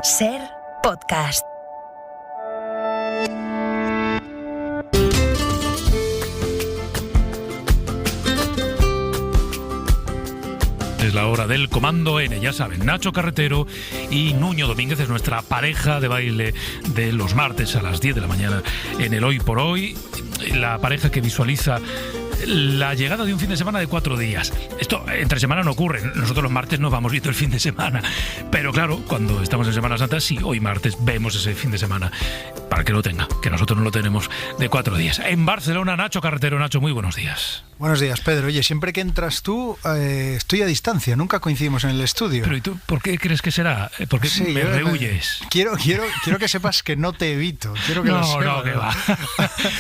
SER Podcast. Es la hora del Comando N, ya saben, Nacho Carretero y Nuño Domínguez es nuestra pareja de baile de los martes a las 10 de la mañana en el Hoy por Hoy, la pareja que visualiza la llegada de un fin de semana de 4 días. Esto entre semana no ocurre, nosotros los martes no vamos viendo el fin de semana, pero claro, cuando estamos en Semana Santa, sí, hoy martes vemos ese fin de semana, para que lo tenga, que nosotros no lo tenemos de 4 días. En Barcelona, Nacho Carretero. Nacho, muy buenos días. Buenos días, Pedro. Oye, siempre que entras tú, estoy a distancia, nunca coincidimos en el estudio. Pero ¿y tú por qué crees que será? ¿Por qué me rehuyes? Quiero que sepas que no te evito. Quiero que No, que va.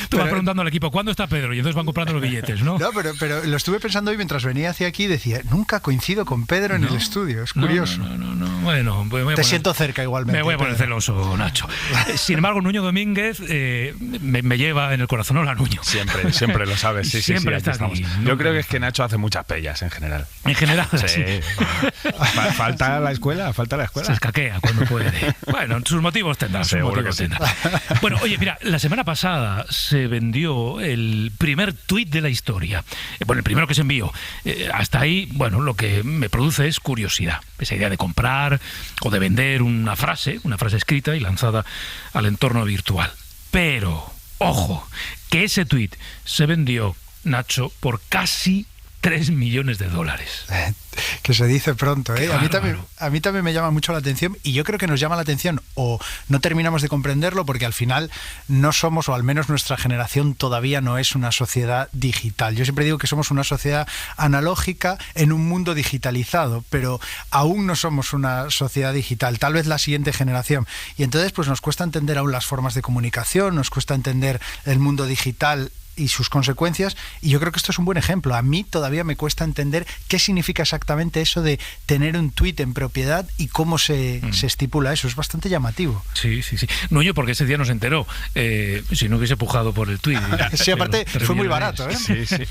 Tú vas preguntando al equipo, ¿cuándo está Pedro? Y entonces van comprando los billetes, ¿no? No, pero lo estuve pensando hoy mientras venía hacia aquí y decía, nunca coincido con Pedro en el estudio. Es curioso. No. Bueno, te siento cerca igualmente. Me voy a poner celoso, Nacho. Sin embargo, Nuño Domínguez me lleva en el corazón. Hola, Nuño. Siempre lo sabes. Sí, siempre aquí estamos. Yo creo que es que Nacho hace muchas pellas en general. En general, sí. Falta la escuela. Se escaquea cuando puede. Bueno, sus motivos tendrá. Bueno, oye, mira, la semana pasada se vendió el primer tuit de la historia. Bueno, el primero que se envió. Hasta ahí, bueno, lo que me produce es curiosidad. Esa idea de comprar o de vender una frase escrita y lanzada al entorno virtual. Pero, ojo, que ese tuit se vendió, Nacho, por casi $3 millones. Que se dice pronto, ¿eh? Claro. A mí también me llama mucho la atención, y yo creo que nos llama la atención o no terminamos de comprenderlo porque al final no somos, o al menos nuestra generación todavía no es una sociedad digital. Yo siempre digo que somos una sociedad analógica en un mundo digitalizado, pero aún no somos una sociedad digital, tal vez la siguiente generación. Y entonces pues nos cuesta entender aún las formas de comunicación, nos cuesta entender el mundo digital y sus consecuencias, y yo creo que esto es un buen ejemplo. A mí todavía me cuesta entender qué significa exactamente eso de tener un tuit en propiedad y cómo se estipula eso. Es bastante llamativo. Sí. No, yo porque ese día no se enteró. Si no hubiese pujado por el tuit. Sí, aparte fue muy barato, ¿eh?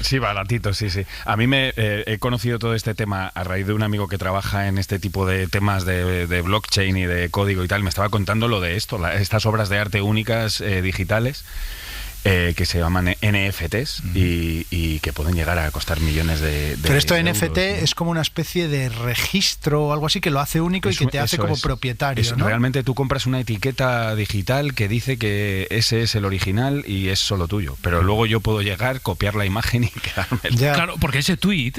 Sí, baratito, sí. A mí he conocido todo este tema a raíz de un amigo que trabaja en este tipo de temas de blockchain y de código y tal. Me estaba contando lo de esto, estas obras de arte únicas digitales, que se llaman NFTs y que pueden llegar a costar millones de Pero esto de NFT euros, ¿no? Es como una especie de registro o algo así que lo hace único y que te hace como propietario, ¿no? Realmente tú compras una etiqueta digital que dice que ese es el original y es solo tuyo, pero luego yo puedo llegar, copiar la imagen y quedarme. Claro, porque ese tuit,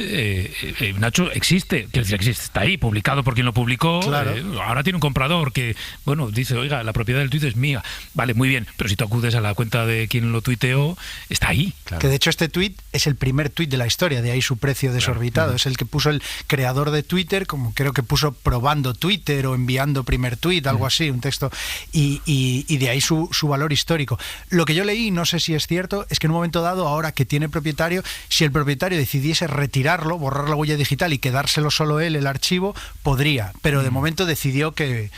Nacho, existe, quiero decir, está ahí, publicado por quien lo publicó. Claro. Ahora tiene un comprador que, bueno, dice, oiga, la propiedad del tuit es mía. Vale, muy bien, pero si tú acudes a la cuenta de quien lo tuiteó, está ahí. Claro. Que de hecho este tuit es el primer tuit de la historia, de ahí su precio desorbitado. Claro. Es el que puso el creador de Twitter, como creo que puso probando Twitter o enviando primer tuit, algo así, un texto, y de ahí su valor histórico. Lo que yo leí, no sé si es cierto, es que en un momento dado, ahora que tiene propietario, si el propietario decidiese retirarlo, borrar la huella digital y quedárselo solo él, el archivo, podría, pero de momento decidió que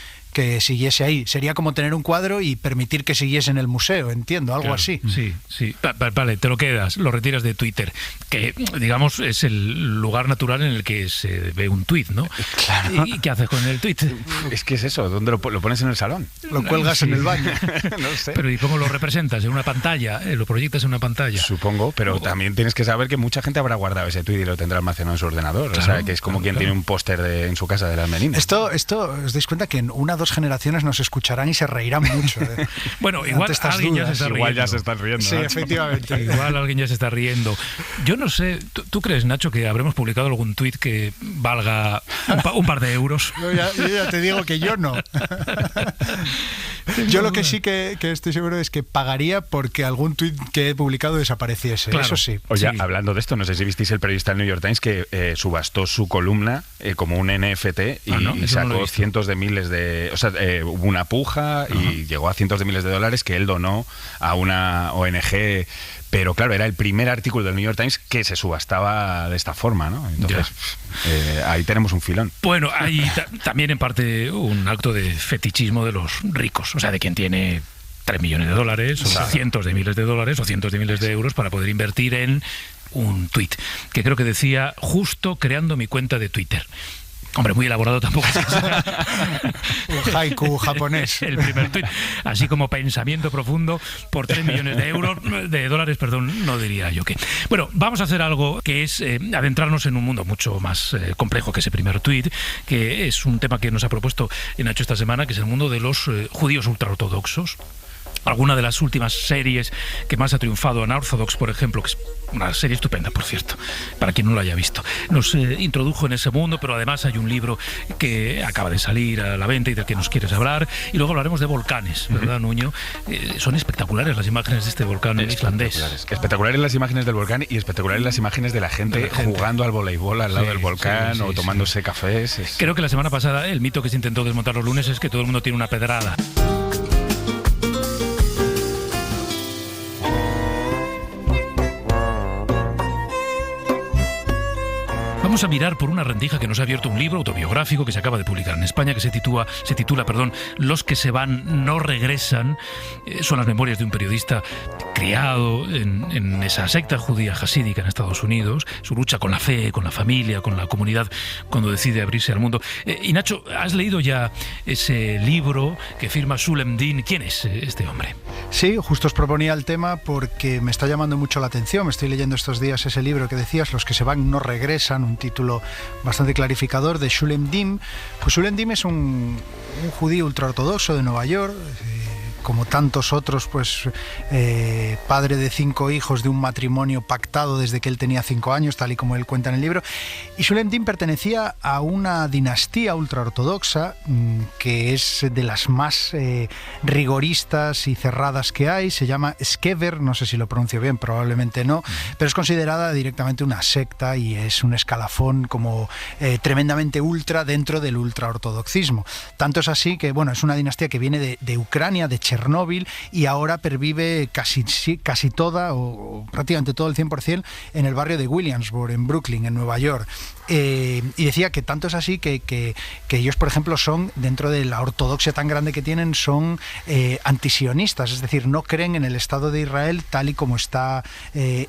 siguiese ahí. Sería como tener un cuadro y permitir que siguiese en el museo, entiendo, algo así. Sí. Vale, te lo quedas, lo retiras de Twitter, que digamos es el lugar natural en el que se ve un tuit, ¿no? Claro. ¿Y qué haces con el tuit? Es que es eso, ¿dónde lo pones en el salón? Lo cuelgas en el baño. No sé. Pero ¿y cómo lo representas? ¿En una pantalla? ¿Lo proyectas en una pantalla? Supongo, pero también tienes que saber que mucha gente habrá guardado ese tuit y lo tendrá almacenado en su ordenador. Claro, o sea, que es como quien tiene un póster en su casa de las Meninas. Esto, os dais cuenta que en 1 o 2 generaciones nos escucharán y se reirán mucho. Bueno, igual alguien ya se está riendo. Igual ya se está riendo. Sí, efectivamente. Igual alguien ya se está riendo. Yo no sé, ¿tú crees, Nacho, que habremos publicado algún tuit que valga un par de euros? Yo ya te digo que yo no. Yo lo que sí que estoy seguro es que pagaría porque algún tuit que he publicado desapareciese. Claro. Eso sí. Oye, hablando de esto, no sé si visteis el periodista del New York Times que subastó su columna como un NFT y sacó cientos de miles de... O sea, hubo una puja y llegó a cientos de miles de dólares que él donó a una ONG. Pero claro, era el primer artículo del New York Times que se subastaba de esta forma, ¿no? Entonces, ahí tenemos un filón. Bueno, hay también en parte un acto de fetichismo de los ricos, o sea, de quien tiene $3 millones o cientos de miles de dólares o cientos de miles de euros para poder invertir en un tuit, que creo que decía, justo creando mi cuenta de Twitter. Hombre, muy elaborado tampoco. Un haiku japonés. El primer tuit, así como pensamiento profundo por 3 millones de dólares, no diría yo que. Bueno, vamos a hacer algo que es adentrarnos en un mundo mucho más complejo que ese primer tuit, que es un tema que nos ha propuesto Nacho esta semana, que es el mundo de los judíos ultraortodoxos. Alguna de las últimas series que más ha triunfado, Unorthodox, por ejemplo, que es una serie estupenda, por cierto, para quien no lo haya visto. Nos introdujo en ese mundo, pero además hay un libro que acaba de salir a la venta y del que nos quieres hablar. Y luego hablaremos de volcanes, ¿verdad, Nuño? Son espectaculares las imágenes de este volcán islandés. Espectaculares las imágenes del volcán y espectaculares las imágenes de la gente jugando al voleibol al lado del volcán o tomándose cafés. Creo que la semana pasada el mito que se intentó desmontar los lunes es que todo el mundo tiene una pedrada. Vamos a mirar por una rendija que nos ha abierto un libro autobiográfico que se acaba de publicar en España, que se titula Los que se van no regresan. Son las memorias de un periodista criado en esa secta judía hasídica en Estados Unidos, su lucha con la fe, con la familia, con la comunidad, cuando decide abrirse al mundo. Y Nacho, ¿has leído ya ese libro que firma Shulem Deen? ¿Quién es este hombre? Sí, justo os proponía el tema porque me está llamando mucho la atención. Me estoy leyendo estos días ese libro que decías, Los que se van no regresan, un título bastante clarificador, de Shulem Deen. Pues Shulem Deen es un judío ultraortodoxo de Nueva York, como tantos otros, pues padre de 5 hijos de un matrimonio pactado desde que él tenía 5 años, tal y como él cuenta en el libro. Y Shulem Deen pertenecía a una dinastía ultraortodoxa que es de las más rigoristas y cerradas que hay. Se llama Skever, no sé si lo pronuncio bien, probablemente no, pero es considerada directamente una secta y es un escalafón como tremendamente ultra dentro del ultraortodoxismo. Tanto es así que, bueno, es una dinastía que viene de Ucrania, de Chernóbil, y ahora pervive casi toda o prácticamente todo el 100% en el barrio de Williamsburg, en Brooklyn, en Nueva York. Y decía que tanto es así que ellos, por ejemplo, son, dentro de la ortodoxia tan grande que tienen, son antisionistas, es decir, no creen en el Estado de Israel tal y como está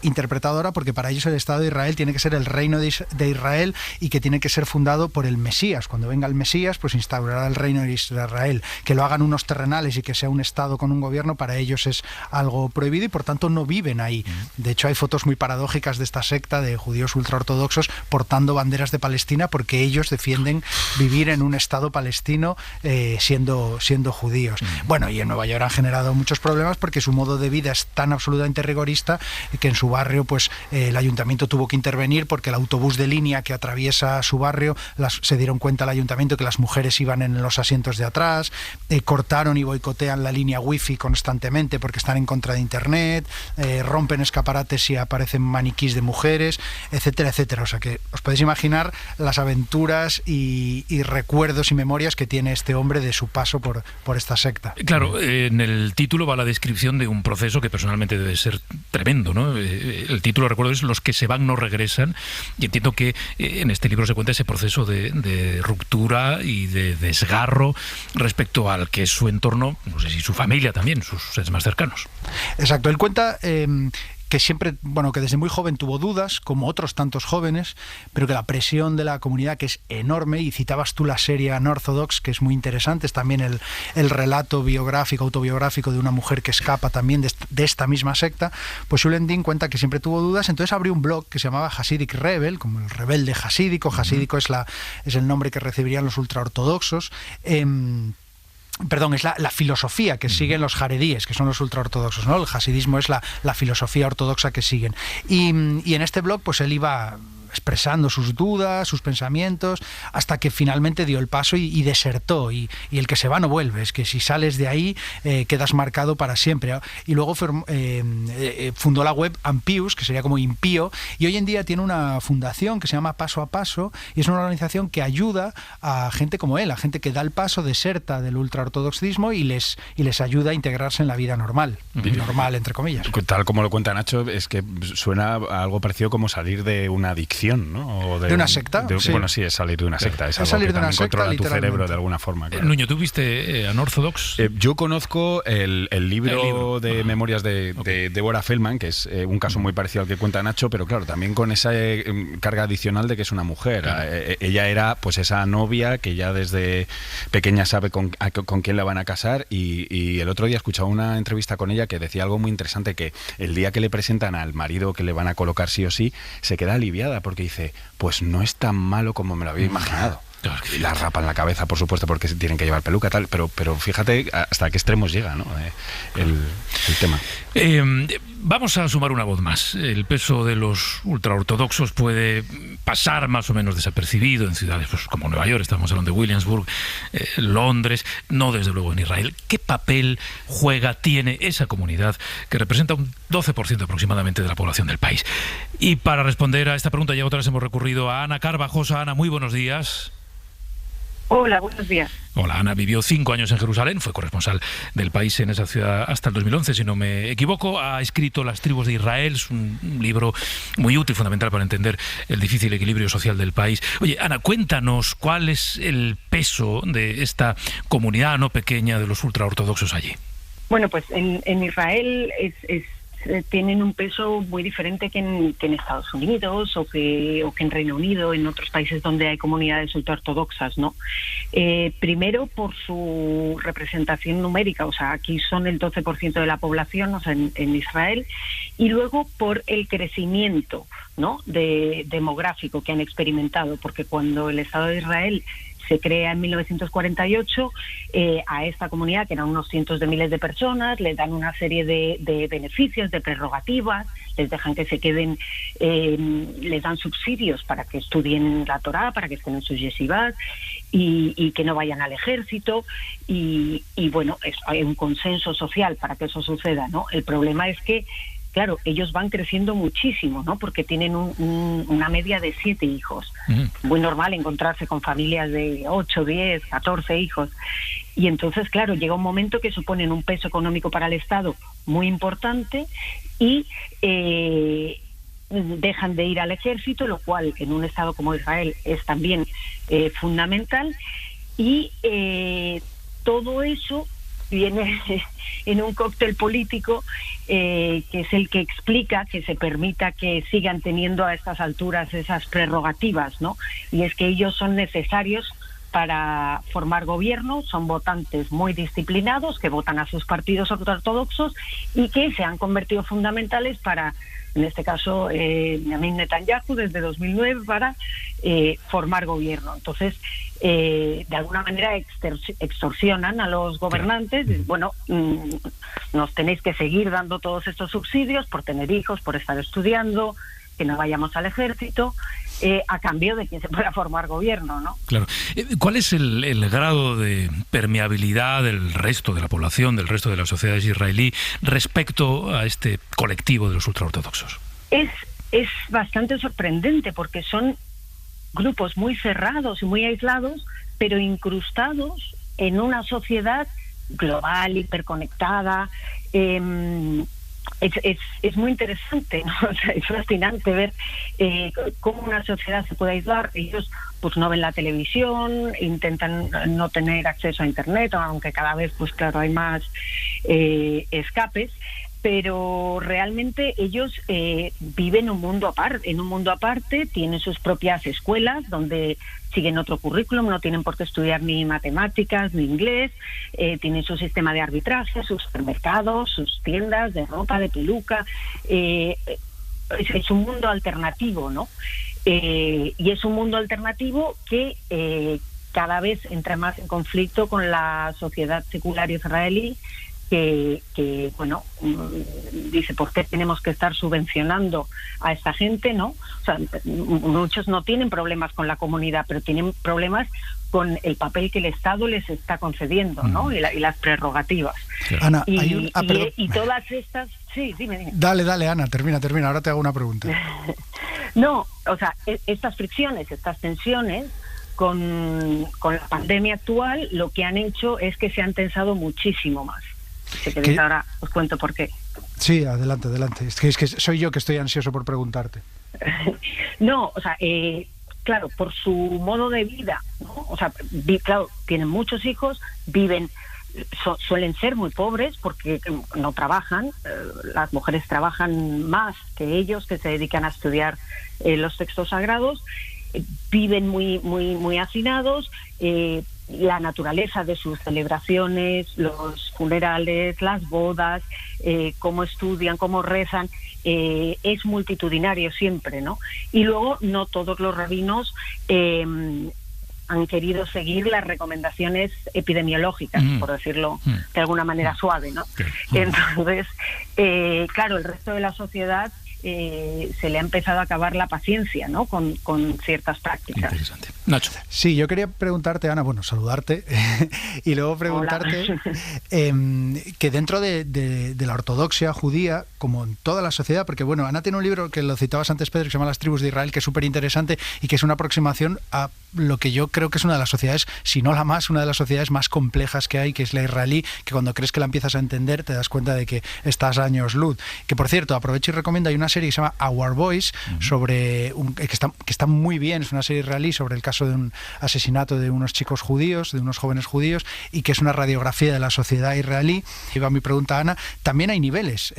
interpretado ahora, porque para ellos el Estado de Israel tiene que ser el reino de Israel y que tiene que ser fundado por el Mesías. Cuando venga el Mesías, pues instaurará el reino de Israel. Que lo hagan unos terrenales y que sea un Estado con un gobierno, para ellos es algo prohibido y por tanto no viven ahí. De hecho, hay fotos muy paradójicas de esta secta de judíos ultraortodoxos portando banderas de Palestina porque ellos defienden vivir en un Estado palestino siendo judíos. Bueno, y en Nueva York han generado muchos problemas porque su modo de vida es tan absolutamente rigorista que en su barrio pues el ayuntamiento tuvo que intervenir porque el autobús de línea que atraviesa su barrio se dieron cuenta al ayuntamiento que las mujeres iban en los asientos de atrás, cortaron y boicotean la línea wifi constantemente porque están en contra de internet, rompen escaparates y aparecen maniquís de mujeres, etcétera, etcétera. O sea que os podéis imaginar las aventuras y recuerdos y memorias que tiene este hombre de su paso por esta secta. Claro, en el título va la descripción de un proceso que personalmente debe ser tremendo, ¿no? El título, recuerdo, es Los que se van no regresan, y entiendo que en este libro se cuenta ese proceso de ruptura y de desgarro respecto al que es su entorno, no sé si su familia también, sus seres más cercanos. Exacto, él cuenta que siempre, bueno, que desde muy joven tuvo dudas, como otros tantos jóvenes, pero que la presión de la comunidad, que es enorme, y citabas tú la serie Unorthodox, que es muy interesante, es también el relato biográfico, autobiográfico de una mujer que escapa también de esta misma secta. Pues Shulem Deen cuenta que siempre tuvo dudas, entonces abrió un blog que se llamaba Hasidic Rebel, como el rebelde hasídico. Hasídico es el nombre que recibirían los ultraortodoxos. Perdón, es la filosofía que siguen los jaredíes, que son los ultraortodoxos, ¿no? El hasidismo es la filosofía ortodoxa que siguen. Y en este blog, pues él iba expresando sus dudas, sus pensamientos, hasta que finalmente dio el paso y desertó. Y el que se va no vuelve, es que si sales de ahí quedas marcado para siempre. Y luego fundó la web Ampius, que sería como impío, y hoy en día tiene una fundación que se llama Paso a Paso, y es una organización que ayuda a gente como él, a gente que da el paso, deserta del ultraortodoxismo y les ayuda a integrarse en la vida normal, normal entre comillas. Tal como lo cuenta Nacho, es que suena a algo parecido como salir de una adicción adicción, ¿no? O ¿De una secta? Sí. Bueno, sí, es salir de una secta. Es algo salir que de una también secta, controla tu cerebro de alguna forma. Claro. Nuño, ¿tú viste Unorthodox? Yo conozco el libro de memorias de Deborah Feldman, que es un caso muy parecido al que cuenta Nacho, pero claro, también con esa carga adicional de que es una mujer. Claro. Ella era pues esa novia que ya desde pequeña sabe con quién la van a casar, y el otro día escuchaba una entrevista con ella que decía algo muy interesante, que el día que le presentan al marido que le van a colocar sí o sí, se queda aliviada porque dice, pues no es tan malo como me lo había imaginado. Y la rapan la cabeza, por supuesto, porque tienen que llevar peluca, tal, pero fíjate hasta qué extremos llega, ¿no? El tema. Vamos a sumar una voz más. El peso de los ultraortodoxos puede pasar más o menos desapercibido en ciudades pues, como Nueva York, estamos hablando de Williamsburg, Londres, no desde luego en Israel. ¿Qué papel tiene esa comunidad que representa un 12% aproximadamente de la población del país? Y para responder a esta pregunta ya otra vez hemos recurrido a Ana Carvajosa. Ana, muy buenos días. Hola, buenos días. Hola, Ana vivió 5 años en Jerusalén, fue corresponsal del país en esa ciudad hasta el 2011, si no me equivoco. Ha escrito Las tribus de Israel, es un libro muy útil, fundamental para entender el difícil equilibrio social del país. Oye, Ana, cuéntanos cuál es el peso de esta comunidad no pequeña de los ultraortodoxos allí. Bueno, pues en Israel tienen un peso muy diferente que en Estados Unidos o que en Reino Unido, en otros países donde hay comunidades ultraortodoxas, ¿no? Primero por su representación numérica, o sea, aquí son el 12% de la población, o sea, en Israel, y luego por el crecimiento, ¿no? demográfico que han experimentado, porque cuando el Estado de Israel se crea en 1948, a esta comunidad, que eran unos cientos de miles de personas, les dan una serie de beneficios, de prerrogativas, les dejan que se queden, les dan subsidios para que estudien la Torá, para que estén en sus yeshivas y que no vayan al ejército, y bueno, hay un consenso social para que eso suceda, ¿no? El problema es que claro, ellos van creciendo muchísimo, ¿no? Porque tienen una media de 7 hijos. Muy normal encontrarse con familias de 8, 10, 14 hijos. Y entonces, claro, llega un momento que suponen un peso económico para el Estado muy importante y dejan de ir al ejército, lo cual en un Estado como Israel es también fundamental. Y todo eso viene en un cóctel político que es el que explica que se permita que sigan teniendo a estas alturas esas prerrogativas, ¿no? Y es que ellos son necesarios para formar gobierno, son votantes muy disciplinados que votan a sus partidos ortodoxos y que se han convertido fundamentales para, en este caso, Benjamin Netanyahu desde 2009 para formar gobierno. Entonces, de alguna manera extorsionan a los gobernantes. Bueno, nos tenéis que seguir dando todos estos subsidios por tener hijos, por estar estudiando, que no vayamos al ejército, a cambio de que se pueda formar gobierno, ¿no? Claro. ¿Cuál es el grado de permeabilidad del resto de la población, del resto de las sociedades israelí respecto a este colectivo de los ultraortodoxos? Es bastante sorprendente porque son grupos muy cerrados y muy aislados, pero incrustados en una sociedad global, hiperconectada. Es muy interesante, ¿no? O sea, es fascinante ver cómo una sociedad se puede aislar. Ellos pues no ven la televisión, intentan no tener acceso a internet, aunque cada vez pues claro hay más escapes, pero realmente ellos viven un mundo aparte, tienen sus propias escuelas donde siguen otro currículum, no tienen por qué estudiar ni matemáticas ni inglés, tienen su sistema de arbitraje, sus supermercados, sus tiendas de ropa, de peluca, es un mundo alternativo, ¿no? Y es un mundo alternativo que cada vez entra más en conflicto con la sociedad secular israelí, que bueno, dice, ¿por qué tenemos que estar subvencionando a esta gente, no? O sea, muchos no tienen problemas con la comunidad, pero tienen problemas con el papel que el Estado les está concediendo, ¿no? Y las prerrogativas. Ana, y todas estas... Sí, dime. Dale, Ana, termina, ahora te hago una pregunta. No, o sea, estas fricciones, estas tensiones, con la pandemia actual, lo que han hecho es que se han tensado muchísimo más. Si queréis ahora os cuento por qué. Sí, adelante. Es que soy yo que estoy ansioso por preguntarte. No, o sea, claro, por su modo de vida, ¿no? O sea, claro, tienen muchos hijos, viven, suelen ser muy pobres porque no trabajan, las mujeres trabajan más que ellos, que se dedican a estudiar los textos sagrados, viven muy hacinados, la naturaleza de sus celebraciones, los funerales, las bodas, cómo estudian, cómo rezan, es multitudinario siempre, ¿no? Y luego no todos los rabinos han querido seguir las recomendaciones epidemiológicas, por decirlo de alguna manera suave, ¿no? Entonces, claro, el resto de la sociedad se le ha empezado a acabar la paciencia, ¿no? Con ciertas prácticas. Interesante. Nacho. Sí, yo quería preguntarte, Ana, bueno, saludarte y luego preguntarte que dentro de la ortodoxia judía, como en toda la sociedad, porque bueno, Ana tiene un libro que lo citabas antes, Pedro, que se llama Las tribus de Israel, que es súper interesante y que es una aproximación a lo que yo creo que es una de las sociedades, si no la más, una de las sociedades más complejas que hay, que es la israelí, que cuando crees que la empiezas a entender te das cuenta de que estás a años luz. Que por cierto, aprovecho y recomiendo, hay una serie que se llama Our Boys, sobre que está muy bien, es una serie israelí sobre el caso de un asesinato de unos chicos judíos, de unos jóvenes judíos, y que es una radiografía de la sociedad israelí. Y va mi pregunta, Ana, también hay niveles,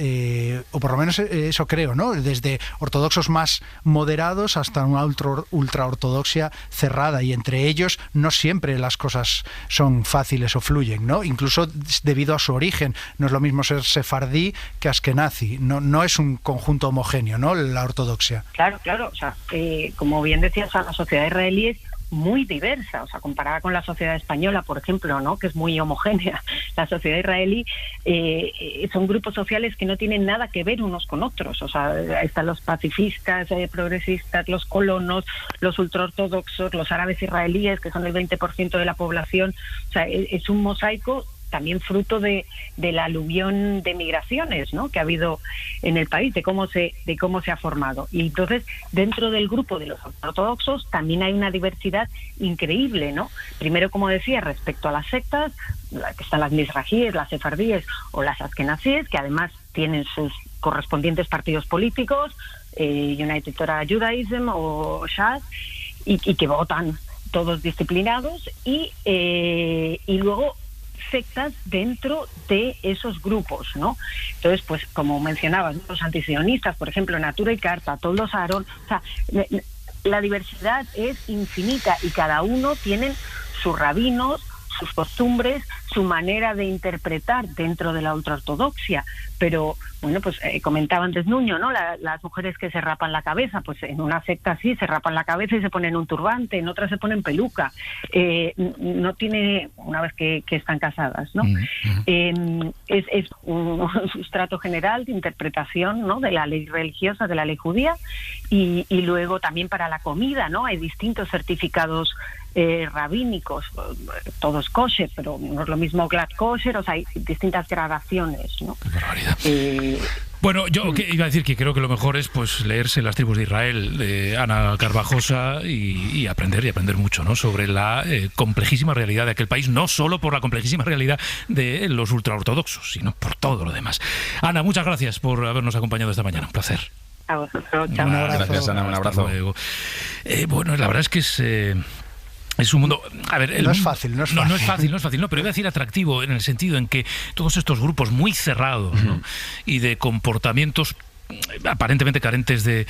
o por lo menos eso creo, ¿no? Desde ortodoxos más moderados hasta una ultra ortodoxia cerrada, y entre ellos no siempre las cosas son fáciles o fluyen, ¿no? Incluso debido a su origen, no es lo mismo ser sefardí que askenazi, no es un conjunto homogéneo, ¿no? La ortodoxia. Claro, o sea, como bien decías, o sea, la sociedad israelí es muy diversa, o sea, comparada con la sociedad española, por ejemplo, ¿no? Que es muy homogénea. La sociedad israelí son grupos sociales que no tienen nada que ver unos con otros, o sea, están los pacifistas, progresistas, los colonos, los ultraortodoxos, los árabes israelíes, que son el 20% de la población, o sea, es un mosaico también fruto de la aluvión de migraciones, ¿no? Que ha habido en el país, de cómo se ha formado. Y entonces, dentro del grupo de los ortodoxos también hay una diversidad increíble, ¿no? Primero, como decía, respecto a las sectas, que están las mizrajíes, las sefardíes o las askenazíes, que además tienen sus correspondientes partidos políticos, United Torah Judaism o Shas, y que votan todos disciplinados, y luego sectas dentro de esos grupos, ¿no? Entonces, pues como mencionabas, los antisionistas, por ejemplo, Natura y Carta, Toldos Aarón, o sea, la diversidad es infinita y cada uno tiene sus rabinos, sus costumbres, su manera de interpretar dentro de la ultraortodoxia. Pero, bueno, pues comentaba antes Nuño, ¿no? Las mujeres que se rapan la cabeza, pues en una secta así se rapan la cabeza y se ponen un turbante, en otras se ponen peluca. No tiene, una vez que están casadas, ¿no? Es un sustrato general de interpretación, ¿no? De la ley religiosa, de la ley judía, y luego también para la comida, ¿no? Hay distintos certificados rabínicos, todos kosher, pero no es lo mismo glad kosher, o sea, hay distintas gradaciones, ¿no? Qué barbaridad. Bueno, yo iba a decir que creo que lo mejor es pues leerse Las tribus de Israel de Ana Carvajosa y aprender mucho, ¿no? Sobre la complejísima realidad de aquel país, no solo por la complejísima realidad de los ultraortodoxos, sino por todo lo demás. Ana, muchas gracias por habernos acompañado esta mañana. Un placer. A vosotros, chao. Gracias, Ana, un abrazo. Bueno, la verdad es que es un mundo... A ver, no es fácil, no es fácil, pero iba a decir atractivo en el sentido en que todos estos grupos muy cerrados, ¿no? Y de comportamientos aparentemente carentes de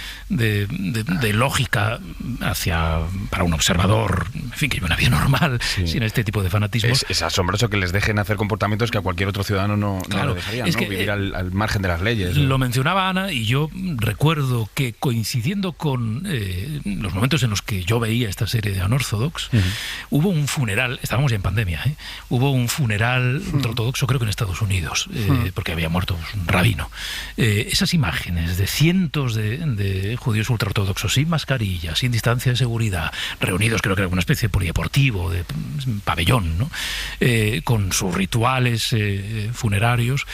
lógica para un observador, en fin, que vive una vida normal, sin este tipo de fanatismos. Es asombroso que les dejen hacer comportamientos que a cualquier otro ciudadano no le dejarían, es ¿no? que, vivir al margen de las leyes. Lo mencionaba Ana, y yo recuerdo que coincidiendo con los momentos en los que yo veía esta serie de Unorthodox, hubo un funeral, estábamos ya en pandemia, hubo un funeral ultraortodoxo, creo que en Estados Unidos, porque había muerto un rabino. Esas imágenes de cientos de judíos ultraortodoxos sin mascarilla, sin distancia de seguridad, reunidos, creo que era una especie de polideportivo, de pabellón, ¿no? Con sus rituales funerarios,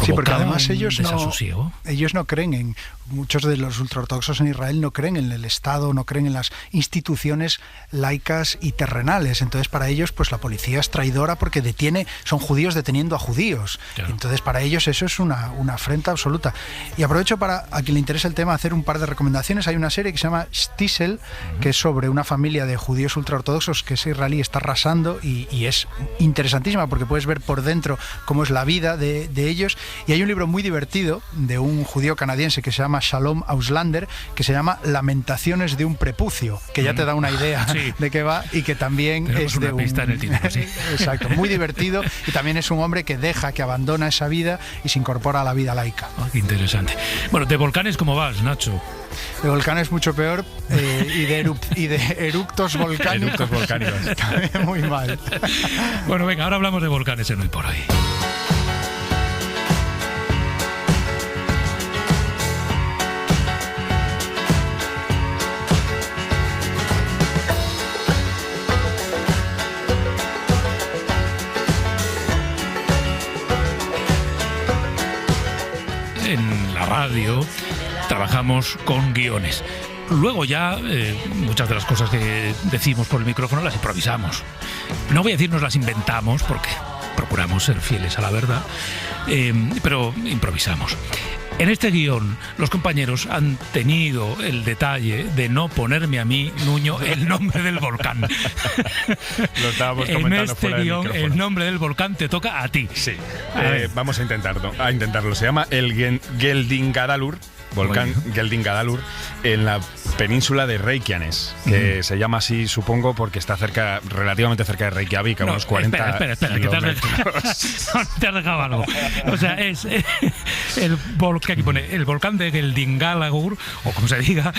Sí, porque además ellos no creen en... Muchos de los ultraortodoxos en Israel no creen en el Estado, no creen en las instituciones laicas y terrenales. Entonces, para ellos, pues la policía es traidora porque son judíos deteniendo a judíos. Claro. Entonces, para ellos eso es una afrenta absoluta. Y aprovecho para, a quien le interese el tema, hacer un par de recomendaciones. Hay una serie que se llama Shtisel, que es sobre una familia de judíos ultraortodoxos que ese israelí está arrasando y es interesantísima porque puedes ver por dentro cómo es la vida de ellos. Y hay un libro muy divertido de un judío canadiense que se llama Shalom Auslander, que se llama Lamentaciones de un prepucio, que ya te da una idea de qué va y que también tenemos es de una pista en el título, sí. Exacto, muy divertido, y también es un hombre que abandona esa vida y se incorpora a la vida laica. Qué interesante. Bueno, de volcanes, ¿cómo vas, Nacho? De volcanes mucho peor, y de eructos volcánicos. Eructos volcánicos. También muy mal. Bueno, venga, ahora hablamos de volcanes en Hoy por Hoy. En la radio trabajamos con guiones. Luego ya muchas de las cosas que decimos por el micrófono las improvisamos. No voy a decir nos las inventamos porque procuramos ser fieles a la verdad, pero improvisamos. En este guión, los compañeros han tenido el detalle de no ponerme a mí, Nuño, el nombre del volcán. Lo estábamos comentando. En este guión, el nombre del volcán te toca a ti. Sí. Vamos a intentarlo. Se llama el Geldingadalur. Volcán Geldingadalur, en la península de Reykjanes, que se llama así, supongo, porque está relativamente cerca de Reykjavik, a unos 40 espera, kilómetros. te has dejado algo. O sea, es el volcán, aquí pone, el volcán de Geldingadalur, o como se diga,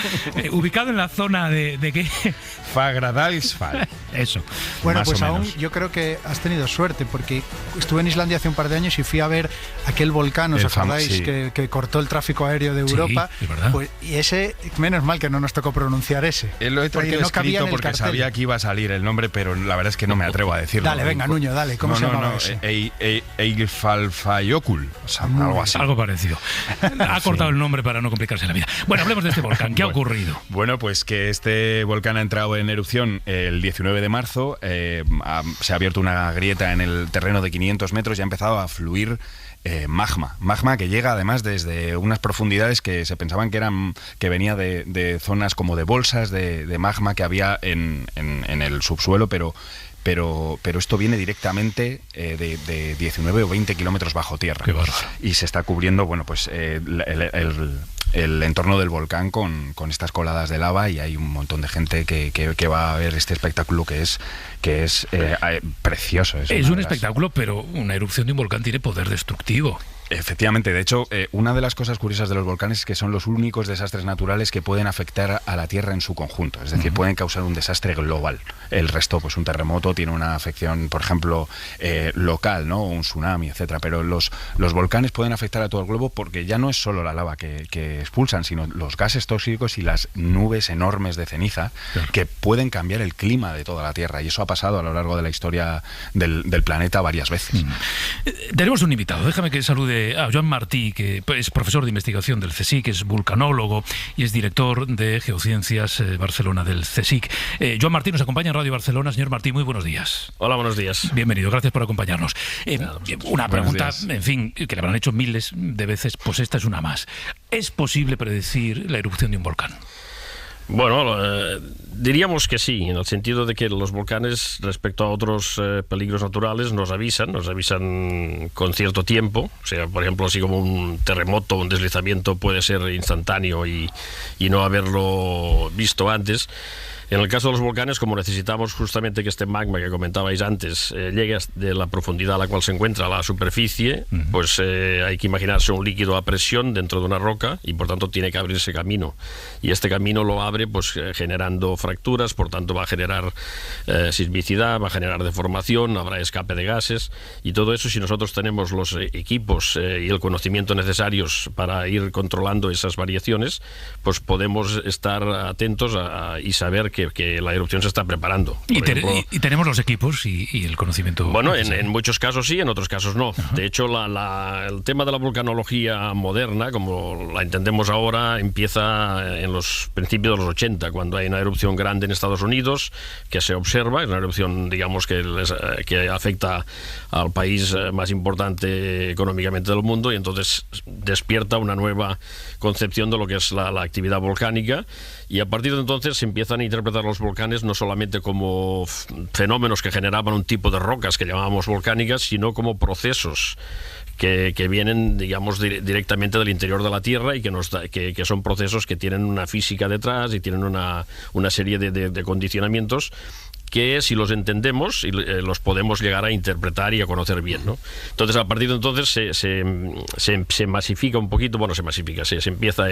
ubicado en la zona de ¿qué? Fagradalsfjall. Eso. Bueno, más pues o aún menos. yo creo que has tenido suerte, porque estuve en Islandia hace un par de años y fui a ver aquel volcán, ¿os acordáis? Sí. Que cortó el tráfico aéreo de Europa. Sí, es verdad. Pues, y ese, menos mal que no nos tocó pronunciar ese. Lo he traído no cabía escrito en el porque cartel. sabía que iba a salir el nombre, pero la verdad es que no me atrevo a decirlo. Dale, venga, Nuño, dale. ¿Cómo se llamaba ese? Eilfalfajokul, o sea, algo así. Algo parecido. Ha cortado el nombre para no complicarse la vida. Bueno, hablemos de este volcán. ¿Qué ha ocurrido? Bueno, pues que este volcán ha entrado en erupción el 19 de marzo. Se ha abierto una grieta en el terreno de 500 metros y ha empezado a fluir magma que llega además desde unas profundidades que se pensaban que venía de zonas como de bolsas de magma que había en el subsuelo, pero esto viene directamente de 19 o 20 kilómetros bajo tierra. Qué bárbaro. Y se está cubriendo, bueno, pues el entorno del volcán con estas coladas de lava, y hay un montón de gente que va a ver este espectáculo que es precioso. Es un espectáculo, pero una erupción de un volcán tiene poder destructivo. Efectivamente, de hecho, una de las cosas curiosas de los volcanes es que son los únicos desastres naturales que pueden afectar a la Tierra en su conjunto, es decir, pueden causar un desastre global. El resto, pues un terremoto tiene una afección, por ejemplo, local, ¿no? Un tsunami, etcétera. Pero los volcanes pueden afectar a todo el globo porque ya no es solo la lava que expulsan, sino los gases tóxicos y las nubes enormes de ceniza, claro, que pueden cambiar el clima de toda la Tierra, y eso ha pasado a lo largo de la historia del planeta varias veces. Tenemos un invitado, déjame que salude a Joan Martí, que es profesor de investigación del CSIC, es vulcanólogo y es director de Geociencias Barcelona del CSIC. Joan Martí nos acompaña en Radio Barcelona. Señor Martí, muy buenos días. Hola, buenos días. Bienvenido, gracias por acompañarnos. Una pregunta, en fin, que le habrán hecho miles de veces, pues esta es una más. ¿Es posible predecir la erupción de un volcán? Bueno, diríamos que sí, en el sentido de que los volcanes, respecto a otros peligros naturales, nos avisan con cierto tiempo. O sea, por ejemplo, así como un terremoto, un deslizamiento puede ser instantáneo y no haberlo visto antes. En el caso de los volcanes, como necesitamos justamente que este magma que comentabais antes llegue de la profundidad a la cual se encuentra a la superficie, pues hay que imaginarse un líquido a presión dentro de una roca y por tanto tiene que abrirse camino. Y este camino lo abre pues generando fracturas, por tanto va a generar sismicidad, va a generar deformación, habrá escape de gases, y todo eso, si nosotros tenemos los equipos y el conocimiento necesarios para ir controlando esas variaciones, pues podemos estar atentos y saber que que la erupción se está preparando. Y tenemos los equipos y el conocimiento. Bueno, en muchos casos sí, en otros casos no. De hecho, el tema de la vulcanología moderna, como la entendemos ahora, empieza en los principios de los 80, cuando hay una erupción grande en Estados Unidos que se observa, es una erupción, digamos, que afecta al país más importante económicamente del mundo, y entonces despierta una nueva concepción de lo que es la actividad volcánica, y a partir de entonces se empiezan a interpretar los volcanes no solamente como fenómenos que generaban un tipo de rocas que llamábamos volcánicas, sino como procesos que vienen, digamos, directamente del interior de la Tierra, y que son procesos que tienen una física detrás y tienen una serie de condicionamientos que, si los entendemos, los podemos llegar a interpretar y a conocer bien, ¿no? Entonces, a partir de entonces se masifica un poquito, se empieza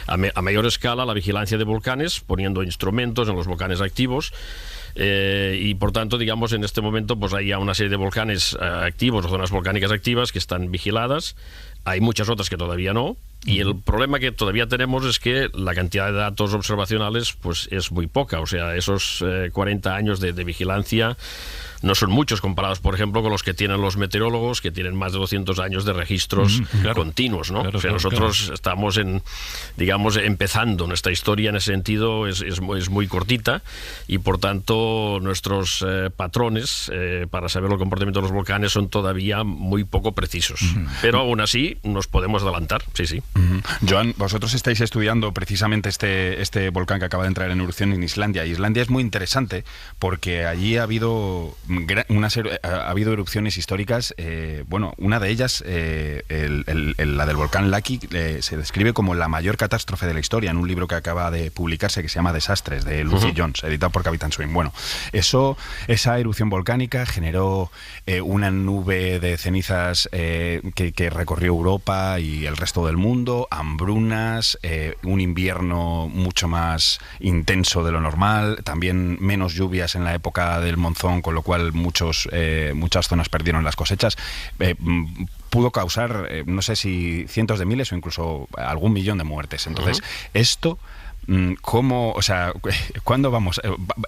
a mayor escala la vigilancia de volcanes, poniendo instrumentos en los volcanes activos, y por tanto, digamos, en este momento pues hay ya una serie de volcanes activos, o zonas volcánicas activas, que están vigiladas. Hay muchas otras que todavía no, y el problema que todavía tenemos es que la cantidad de datos observacionales pues es muy poca. O sea, esos 40 años de vigilancia no son muchos comparados, por ejemplo, con los que tienen los meteorólogos, que tienen más de 200 años de registros continuos, ¿no? O sea, nosotros estamos digamos, empezando nuestra historia en ese sentido, es muy cortita, y por tanto nuestros patrones para saber el comportamiento de los volcanes son todavía muy poco precisos. Pero aún así nos podemos adelantar, sí. Joan, vosotros estáis estudiando precisamente este volcán que acaba de entrar en erupción en Islandia. Islandia es muy interesante porque allí ha habido erupciones históricas. Bueno, una de ellas, la del volcán Laki, se describe como la mayor catástrofe de la historia en un libro que acaba de publicarse que se llama Desastres, de Lucy Jones, editado por Capitán Swing. Bueno, esa erupción volcánica generó una nube de cenizas que recorrió Europa y el resto del mundo, hambrunas, un invierno mucho más intenso de lo normal, también menos lluvias en la época del monzón, con lo cual muchas zonas perdieron las cosechas. Pudo causar, no sé si cientos de miles o incluso algún millón de muertes. Entonces, esto... ¿Cómo, o sea, cuándo vamos?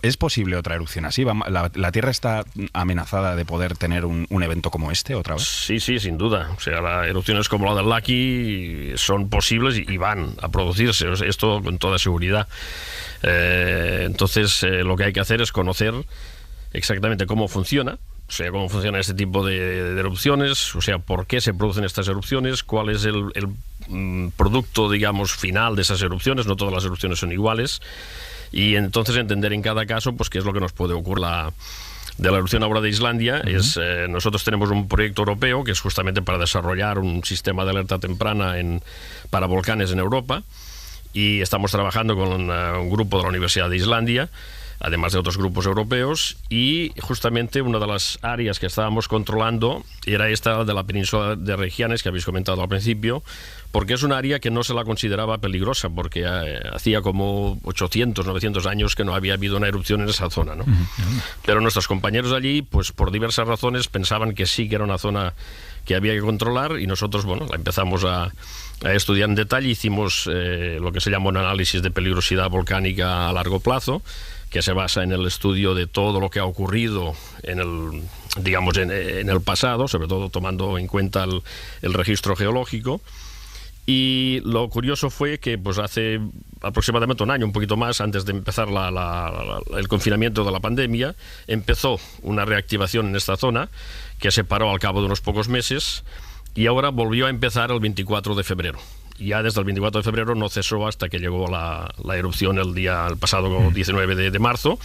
¿Es posible otra erupción así? ¿La Tierra está amenazada de poder tener un evento como este otra vez? Sí, sin duda. O sea, las erupciones como la del Laki son posibles y van a producirse. Esto con toda seguridad. Entonces, lo que hay que hacer es conocer exactamente cómo funciona. O sea, cómo funciona este tipo de erupciones, o sea, por qué se producen estas erupciones, cuál es el producto, digamos, final de esas erupciones. No todas las erupciones son iguales, y entonces entender en cada caso pues qué es lo que nos puede ocurrir. De la erupción ahora de Islandia, nosotros tenemos un proyecto europeo que es justamente para desarrollar un sistema de alerta temprana para volcanes en Europa, y estamos trabajando con un grupo de la Universidad de Islandia, además de otros grupos europeos, y justamente una de las áreas que estábamos controlando era esta de la península de Reykjanes, que habéis comentado al principio, porque es un área que no se la consideraba peligrosa, porque hacía como 800, 900 años que no había habido una erupción en esa zona, ¿no? Pero nuestros compañeros allí, pues por diversas razones, pensaban que sí que era una zona que había que controlar, y nosotros, bueno, la empezamos a estudiar en detalle. Hicimos lo que se llama un análisis de peligrosidad volcánica a largo plazo, que se basa en el estudio de todo lo que ha ocurrido en el pasado, sobre todo tomando en cuenta el registro geológico. Y lo curioso fue que pues hace aproximadamente un año, un poquito más, antes de empezar el confinamiento de la pandemia, empezó una reactivación en esta zona que se paró al cabo de unos pocos meses, y ahora volvió a empezar el 24 de febrero. Ya desde el 24 de febrero no cesó hasta que llegó la erupción el pasado 19 de marzo.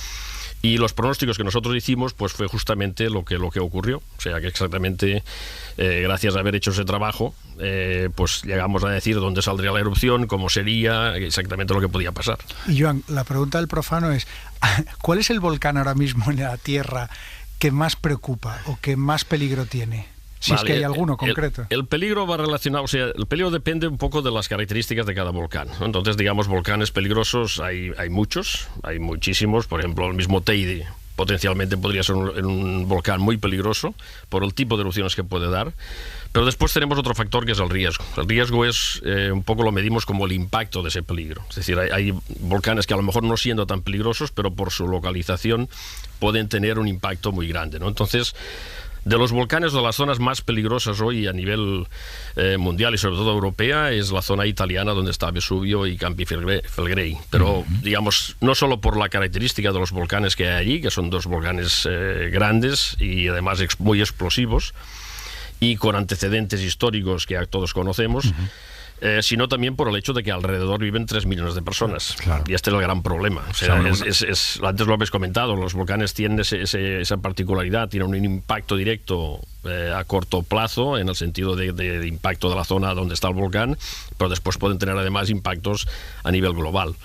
Y los pronósticos que nosotros hicimos pues fue justamente lo que ocurrió. O sea que exactamente, gracias a haber hecho ese trabajo, pues llegamos a decir dónde saldría la erupción, cómo sería, exactamente lo que podía pasar. Y Joan, la pregunta del profano es, ¿cuál es el volcán ahora mismo en la Tierra que más preocupa o que más peligro tiene? Si es que hay alguno concreto. El peligro va relacionado, o sea, el peligro depende un poco de las características de cada volcán, ¿no? Entonces, digamos, volcanes peligrosos hay muchos, hay muchísimos. Por ejemplo, el mismo Teide potencialmente podría ser un volcán muy peligroso por el tipo de erupciones que puede dar. Pero después tenemos otro factor que es el riesgo. El riesgo es, un poco lo medimos como el impacto de ese peligro. Es decir, hay volcanes que a lo mejor no siendo tan peligrosos, pero por su localización pueden tener un impacto muy grande, ¿no? Entonces, de los volcanes, de las zonas más peligrosas hoy a nivel mundial y sobre todo europea, es la zona italiana donde está Vesubio y Campi Flegrei. Pero, digamos, no solo por la característica de los volcanes que hay allí, que son dos volcanes grandes y además muy explosivos, y con antecedentes históricos que todos conocemos, sino también por el hecho de que alrededor viven 3 millones de personas. Claro. Y este es el gran problema. O sea, antes lo habéis comentado, los volcanes tienen esa particularidad, tienen un impacto directo a corto plazo, en el sentido de impacto de la zona donde está el volcán, pero después pueden tener además impactos a nivel global.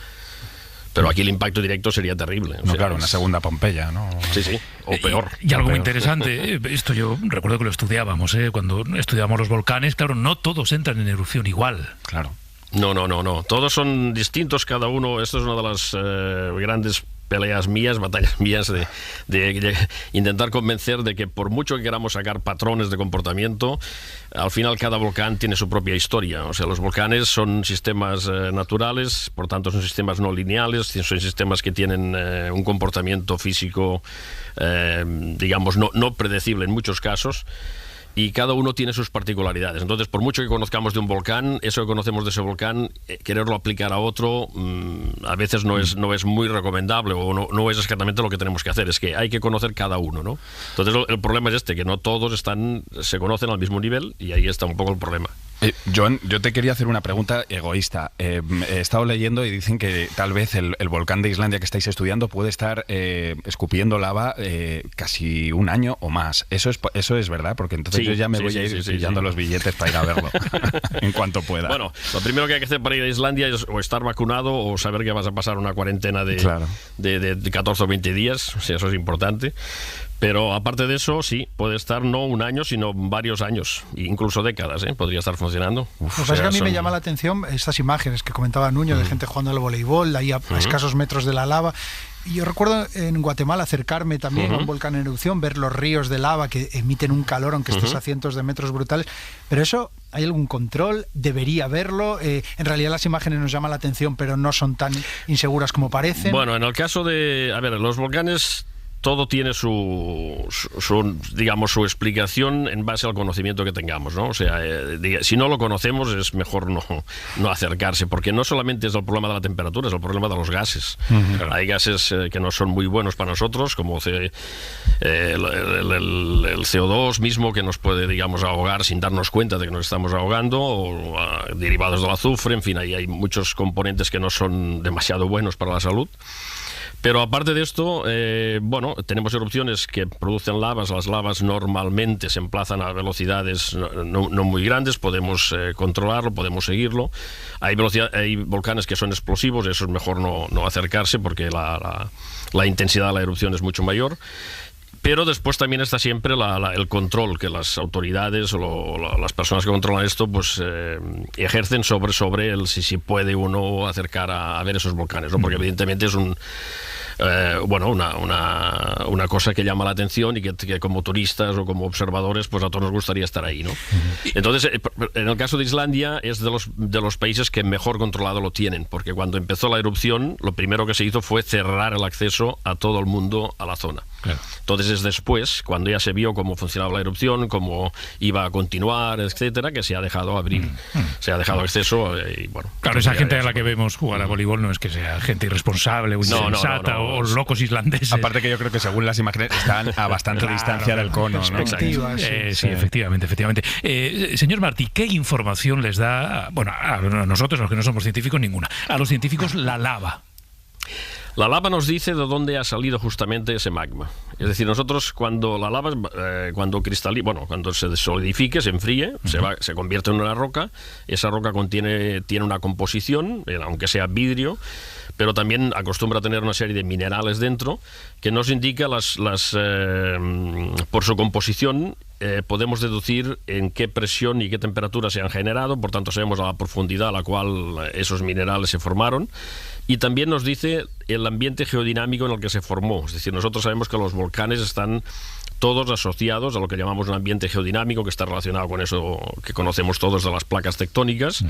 Pero aquí el impacto directo sería terrible. No, claro, una segunda Pompeya, ¿no? Sí, sí, o peor. Y algo muy interesante, esto yo recuerdo que lo estudiábamos, cuando estudiábamos los volcanes, claro, no todos entran en erupción igual. Claro. No. Todos son distintos, cada uno. Esto es una de las grandes batallas mías de intentar convencer de que por mucho que queramos sacar patrones de comportamiento, al final cada volcán tiene su propia historia. O sea, los volcanes son sistemas naturales, por tanto son sistemas no lineales, son sistemas que tienen un comportamiento físico, digamos, no predecible en muchos casos. Y cada uno tiene sus particularidades. Entonces, por mucho que conozcamos de un volcán, eso que conocemos de ese volcán, quererlo aplicar a otro, a veces no es muy recomendable, o no es exactamente lo que tenemos que hacer. Es que hay que conocer cada uno, ¿no? Entonces, el problema es que no todos se conocen al mismo nivel, y ahí está un poco el problema. Joan, yo te quería hacer una pregunta egoísta. He estado leyendo y dicen que tal vez el volcán de Islandia que estáis estudiando puede estar escupiendo lava casi un año o más. ¿Eso es verdad? Porque entonces yo ya me voy a ir pillando los billetes para ir a verlo en cuanto pueda. Bueno, lo primero que hay que hacer para ir a Islandia es o estar vacunado o saber que vas a pasar una cuarentena de 14 o 20 días. O sea, eso es importante. Pero aparte de eso, sí, puede estar no un año, sino varios años, incluso décadas, podría estar funcionando. Lo que pasa es que a mí me llama la atención estas imágenes que comentaba Nuño, de gente jugando al voleibol, ahí a escasos metros de la lava. Y yo recuerdo en Guatemala acercarme también a un volcán en erupción, ver los ríos de lava que emiten un calor, aunque estés a cientos de metros, brutales. Pero eso, ¿hay algún control? ¿Debería haberlo? En realidad las imágenes nos llaman la atención, pero no son tan inseguras como parecen. Bueno, en el caso de... A ver, los volcanes... Todo tiene su explicación en base al conocimiento que tengamos, ¿no? O sea, si no lo conocemos es mejor no acercarse, porque no solamente es el problema de la temperatura, es el problema de los gases. Hay gases que no son muy buenos para nosotros, como el CO2 mismo, que nos puede, digamos, ahogar sin darnos cuenta de que nos estamos ahogando, o derivados del azufre. En fin, hay muchos componentes que no son demasiado buenos para la salud. Pero aparte de esto, tenemos erupciones que producen lavas. Las lavas normalmente se emplazan a velocidades no muy grandes, podemos controlarlo, podemos seguirlo. Hay volcanes que son explosivos, eso es mejor no acercarse porque la intensidad de la erupción es mucho mayor. Pero después también está siempre el control que las autoridades o las personas que controlan esto pues ejercen sobre el si puede uno acercar a ver esos volcanes, ¿no? Porque evidentemente es una cosa que llama la atención y que como turistas o como observadores pues a todos nos gustaría estar ahí, ¿no? Entonces, en el caso de Islandia es de los países que mejor controlado lo tienen, porque cuando empezó la erupción lo primero que se hizo fue cerrar el acceso a todo el mundo a la zona. Claro. Entonces es después, cuando ya se vio cómo funcionaba la erupción, cómo iba a continuar, etcétera, que se ha dejado abrir, se ha dejado acceso y bueno. Claro, esa gente a la que vemos jugar a voleibol no es que sea gente irresponsable o insensata o locos islandeses. Aparte que yo creo que según las imágenes están a bastante distancia del cono, ¿no? Sí, efectivamente. Señor Martí, ¿qué información les da, a nosotros, los que no somos científicos, ninguna, a los científicos la lava? La lava nos dice de dónde ha salido justamente ese magma. Es decir, nosotros cuando la lava, cuando se solidifique, se enfríe, se convierte en una roca. Esa roca tiene una composición, aunque sea vidrio, pero también acostumbra a tener una serie de minerales dentro que nos indica por su composición podemos deducir en qué presión y qué temperatura se han generado, por tanto sabemos a la profundidad a la cual esos minerales se formaron, y también nos dice el ambiente geodinámico en el que se formó. Es decir, nosotros sabemos que los volcanes están todos asociados a lo que llamamos un ambiente geodinámico, que está relacionado con eso que conocemos todos de las placas tectónicas,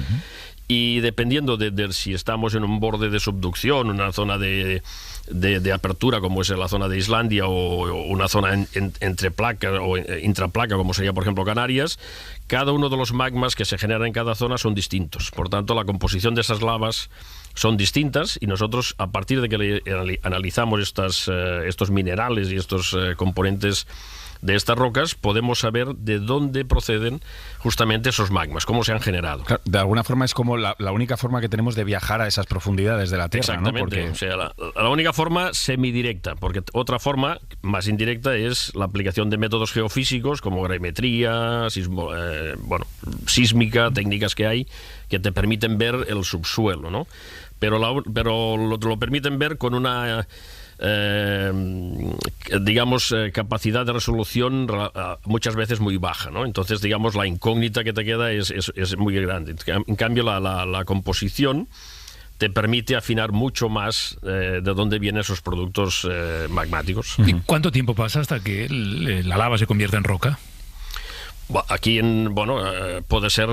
y dependiendo de si estamos en un borde de subducción, una zona de apertura como es la zona de Islandia, o una zona entre placa o intraplaca como sería por ejemplo Canarias, cada uno de los magmas que se generan en cada zona son distintos. Por tanto, la composición de esas lavas son distintas, y nosotros, a partir de que analizamos estos minerales y estos componentes de estas rocas, podemos saber de dónde proceden justamente esos magmas, cómo se han generado. Claro, de alguna forma es como la única forma que tenemos de viajar a esas profundidades de la Tierra, ¿no? Porque... o sea, la única forma semidirecta, porque otra forma más indirecta es la aplicación de métodos geofísicos como gravimetría, sísmica, técnicas que hay que te permiten ver el subsuelo, ¿no? Pero lo permiten ver con una capacidad de resolución muchas veces muy baja, ¿no? Entonces, digamos, la incógnita que te queda es muy grande. En cambio, la composición te permite afinar mucho más de dónde vienen esos productos magmáticos. ¿Y cuánto tiempo pasa hasta que la lava se convierta en roca? Aquí puede ser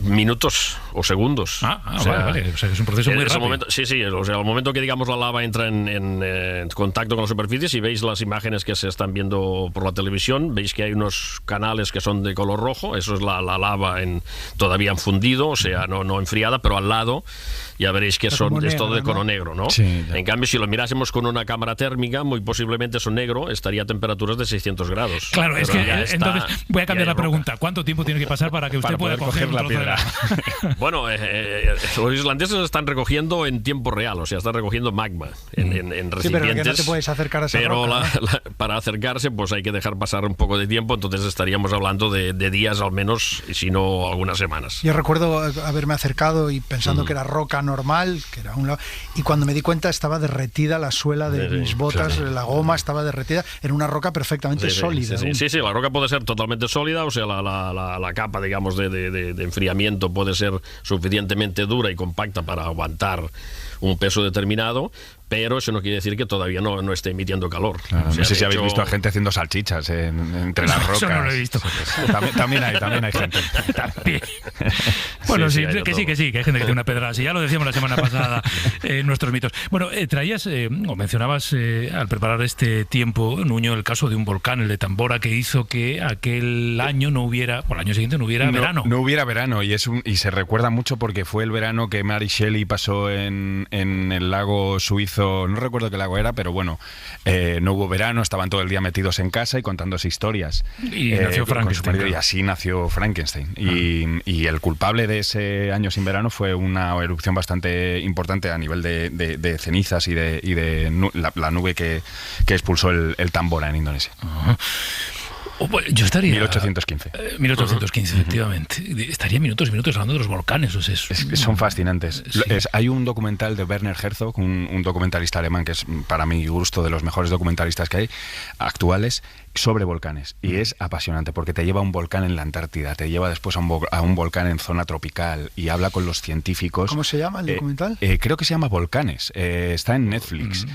minutos o segundos. Vale. O sea, que es un proceso muy rápido. Momento, sí. O sea, al momento que, digamos, la lava entra en contacto con la superficie, si veis las imágenes que se están viendo por la televisión, veis que hay unos canales que son de color rojo. Eso es la lava todavía en fundido, o sea, no enfriada, pero al lado ya veréis que es todo de color negro, ¿no? Sí, en cambio, si lo mirásemos con una cámara térmica, muy posiblemente eso negro estaría a temperaturas de 600 grados. Claro, es que entonces voy a cambiar la pregunta. ¿Cuánto tiempo tiene que pasar para que usted pueda coger la piedra? Bueno, los islandeses están recogiendo en tiempo real, o sea, están recogiendo magma en recipientes. Sí, pero que no te puedes acercar a esa roca, ¿no? Para acercarse, pues hay que dejar pasar un poco de tiempo, entonces estaríamos hablando de días al menos, si no algunas semanas. Yo recuerdo haberme acercado y pensando que era roca normal, que era y cuando me di cuenta estaba derretida la suela de mis botas, la goma estaba derretida, era una roca perfectamente sólida. Sí, la roca puede ser totalmente sólida, o sea, la capa, digamos, de enfriamiento puede ser suficientemente dura y compacta para aguantar un peso determinado, pero eso no quiere decir que todavía no esté emitiendo calor. Claro, o sea, no sé si habéis visto a gente haciendo salchichas entre las rocas. Eso no lo he visto. También hay gente. También. Bueno, que hay gente que tiene una pedrada así. Ya lo decíamos la semana pasada en nuestros mitos. Bueno, traías o mencionabas al preparar este tiempo, Nuño, el caso de un volcán, el de Tambora, que hizo que aquel año no hubiera, o el año siguiente no hubiera verano. No hubiera verano, y se recuerda mucho porque fue el verano que Mary Shelley pasó en el lago suizo. No recuerdo qué lago era, pero bueno, no hubo verano, estaban todo el día metidos en casa y contándose historias. Y nació Frankenstein. Y así nació Frankenstein. Y el culpable de ese año sin verano fue una erupción bastante importante a nivel de cenizas y de la nube que expulsó el Tambora en Indonesia. Yo estaría... 1815. 1815, efectivamente. Estaría minutos y minutos hablando de los volcanes. O sea, son fascinantes. Sí. Hay un documental de Werner Herzog, un documentalista alemán que es, para mi gusto, de los mejores documentalistas que hay actuales, sobre volcanes. Y es apasionante porque te lleva a un volcán en la Antártida, te lleva después a un volcán en zona tropical y habla con los científicos. ¿Cómo se llama el documental? Creo que se llama Volcanes. Está en Netflix.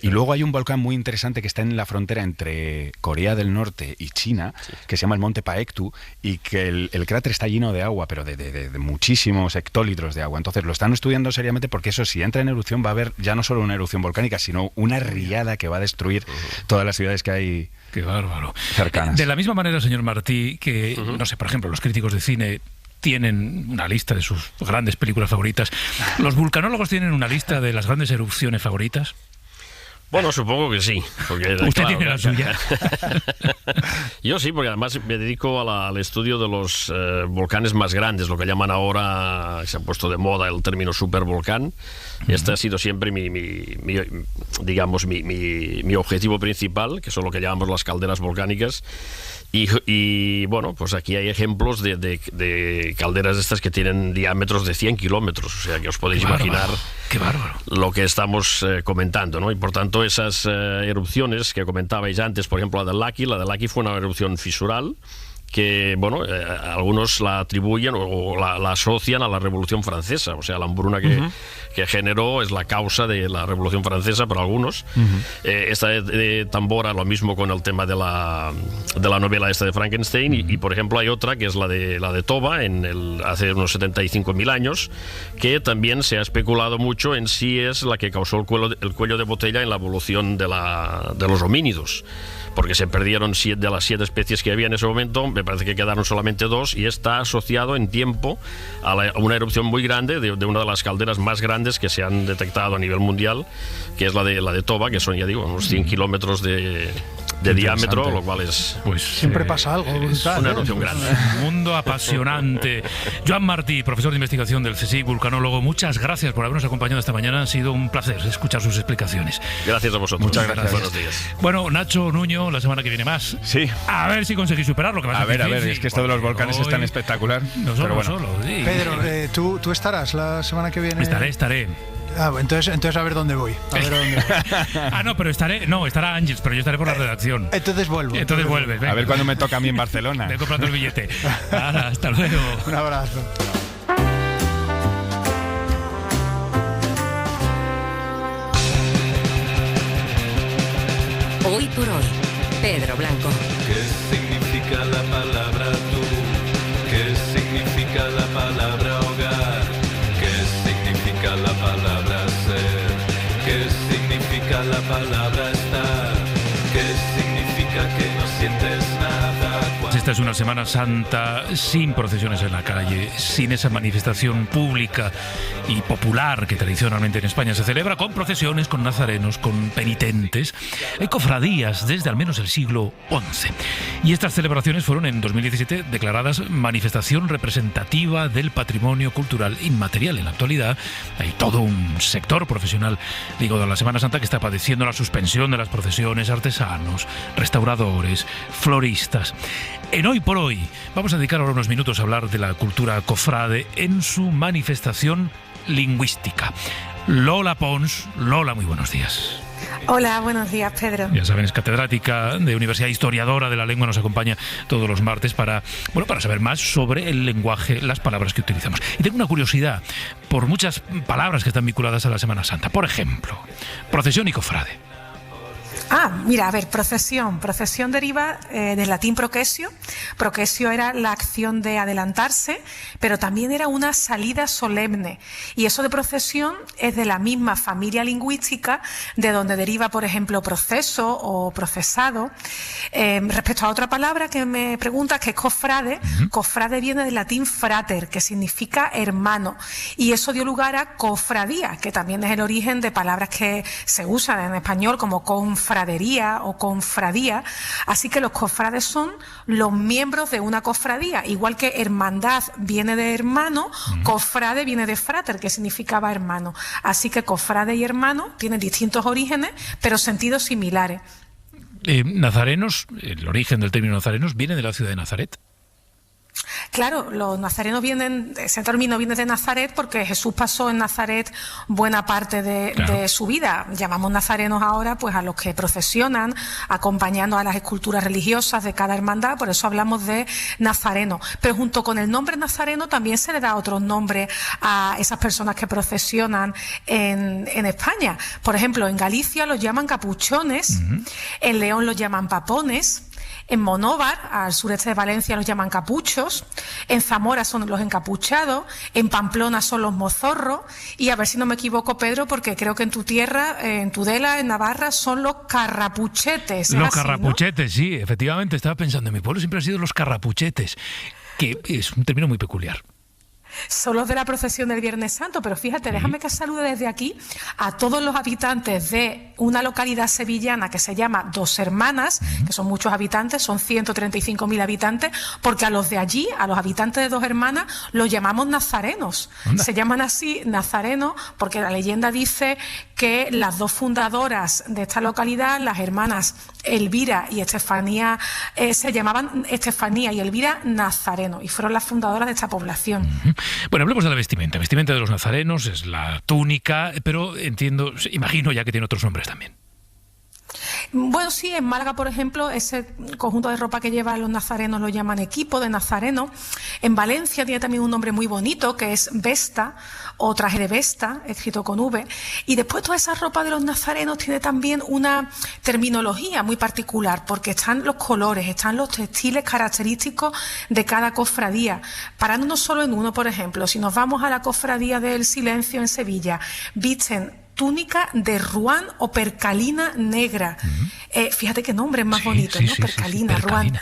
Y luego hay un volcán muy interesante que está en la frontera entre Corea del Norte y China, que se llama el Monte Paektu, y que el cráter está lleno de agua, pero de muchísimos hectolitros de agua. Entonces lo están estudiando seriamente porque eso, si entra en erupción, va a haber ya no solo una erupción volcánica, sino una riada que va a destruir todas las ciudades que hay. Qué bárbaro. Cercanas. De la misma manera, señor Martí, que, no sé, por ejemplo, los críticos de cine tienen una lista de sus grandes películas favoritas. ¿Los vulcanólogos tienen una lista de las grandes erupciones favoritas? Bueno, supongo que sí. Porque, ¿Usted tiene la suya? Yo sí, porque además me dedico al estudio de los volcanes más grandes, lo que llaman ahora, se ha puesto de moda el término supervolcán. Este ha sido siempre mi objetivo principal, que son lo que llamamos las calderas volcánicas. Y bueno, pues aquí hay ejemplos de calderas estas que tienen diámetros de 100 kilómetros, o sea que os podéis imaginar qué bárbaro lo que estamos comentando, ¿no? Y por tanto esas erupciones que comentabais antes, por ejemplo la del Laki fue una erupción fisural que, bueno, algunos la atribuyen o la asocian a la Revolución Francesa, o sea, la hambruna que generó es la causa de la Revolución Francesa para algunos. Esta de Tambora, lo mismo con el tema de la novela esta de Frankenstein, y por ejemplo hay otra que es la de Toba, hace unos 75.000 años, que también se ha especulado mucho en si es la que causó el cuello de botella en la evolución de los homínidos, porque se perdieron de las 7 especies que había en ese momento, me parece que quedaron solamente 2, y está asociado en tiempo a una erupción muy grande de una de las calderas más grandes que se han detectado a nivel mundial, que es la de Toba, que son, ya digo, unos 100 kilómetros de diámetro, lo cual es... Pues siempre pasa algo brutal. Una erupción grande. Un mundo apasionante. Joan Martí, profesor de investigación del CSIC, vulcanólogo, muchas gracias por habernos acompañado esta mañana. Ha sido un placer escuchar sus explicaciones. Gracias a vosotros. Muchas gracias. Buenos días. Bueno, Nacho, Nuño, la semana que viene más. Sí. A ver si conseguís superarlo. Que va a ver, es que esto de los volcanes es tan espectacular. No solo, sí. Pedro, ¿tú estarás la semana que viene? Estaré. Entonces a ver dónde voy. No, pero estará Ángels, pero yo estaré por la redacción. Entonces vuelvo. Entonces vuelves. Venga. A ver cuándo me toca a mí en Barcelona. Ve comprando el billete. Hasta luego. Un abrazo. Hoy por hoy, Pedro Blanco. ¿Qué significa la palabra tú? ¿Qué significa la palabra hogar? ¿Qué significa la palabra ser? ¿Qué significa la palabra estar? ¿Qué significa que no sientes nada? Esta es una Semana Santa sin procesiones en la calle, sin esa manifestación pública y popular que tradicionalmente en España se celebra, con procesiones, con nazarenos, con penitentes. Hay cofradías desde al menos el siglo XI. Y estas celebraciones fueron en 2017 declaradas manifestación representativa del patrimonio cultural inmaterial. En la actualidad hay todo un sector profesional ligado a la Semana Santa que está padeciendo la suspensión de las procesiones, artesanos, restauradores, floristas. En Hoy por Hoy vamos a dedicar ahora unos minutos a hablar de la cultura cofrade en su manifestación lingüística. Lola Pons. Lola, muy buenos días. Hola, buenos días, Pedro. Ya saben, es catedrática de Universidad, historiadora de la lengua, nos acompaña todos los martes para saber más sobre el lenguaje, las palabras que utilizamos. Y tengo una curiosidad por muchas palabras que están vinculadas a la Semana Santa. Por ejemplo, procesión y cofrade. Mira, a ver, procesión. Procesión deriva del latín procesio. Procesio era la acción de adelantarse, pero también era una salida solemne. Y eso de procesión es de la misma familia lingüística de donde deriva, por ejemplo, proceso o procesado. Respecto a otra palabra que me preguntas, que es cofrade, cofrade viene del latín frater, que significa hermano. Y eso dio lugar a cofradía, que también es el origen de palabras que se usan en español como confradería o confradía. Así que los cofrades son los miembros de una cofradía, igual que hermandad viene de hermano, cofrade viene de frater, que significaba hermano. Así que cofrade y hermano tienen distintos orígenes, pero sentidos similares. Nazarenos, el origen del término nazarenos viene de la ciudad de Nazaret. Claro, los nazarenos ese término viene de Nazaret porque Jesús pasó en Nazaret buena parte de su vida. Llamamos nazarenos ahora pues a los que procesionan acompañando a las esculturas religiosas de cada hermandad, por eso hablamos de nazareno. Pero junto con el nombre nazareno también se le da otros nombres a esas personas que procesionan en España. Por ejemplo, en Galicia los llaman capuchones, en León los llaman papones. En Monóvar, al sureste de Valencia, los llaman capuchos. En Zamora son los encapuchados. En Pamplona son los mozorros. Y a ver si no me equivoco, Pedro, porque creo que en tu tierra, en Tudela, en Navarra, son los carrapuchetes. Los carrapuchetes, ¿no? Sí, efectivamente. Estaba pensando, en mi pueblo siempre han sido los carrapuchetes, que es un término muy peculiar. Son los de la procesión del Viernes Santo, pero fíjate, déjame que salude desde aquí a todos los habitantes de una localidad sevillana que se llama Dos Hermanas, que son muchos habitantes, son 135.000 habitantes, porque a los de allí, a los habitantes de Dos Hermanas, los llamamos nazarenos. Se llaman así nazarenos porque la leyenda dice que las dos fundadoras de esta localidad, las hermanas Elvira y Estefanía, se llamaban Estefanía y Elvira Nazareno, y fueron las fundadoras de esta población. Bueno, hablemos de la vestimenta. Vestimenta de los nazarenos es la túnica, pero entiendo, imagino ya que tiene otros nombres también. Bueno, sí, en Málaga, por ejemplo, ese conjunto de ropa que llevan los nazarenos lo llaman equipo de nazareno. En Valencia tiene también un nombre muy bonito, que es vesta, o traje de vesta, escrito con V. Y después toda esa ropa de los nazarenos tiene también una terminología muy particular, porque están los colores, están los textiles característicos de cada cofradía. Parándonos solo en uno, por ejemplo, si nos vamos a la cofradía del Silencio en Sevilla, visten túnica de ruán o percalina negra. Fíjate qué nombre más bonito, ¿no? Percalina, ruán.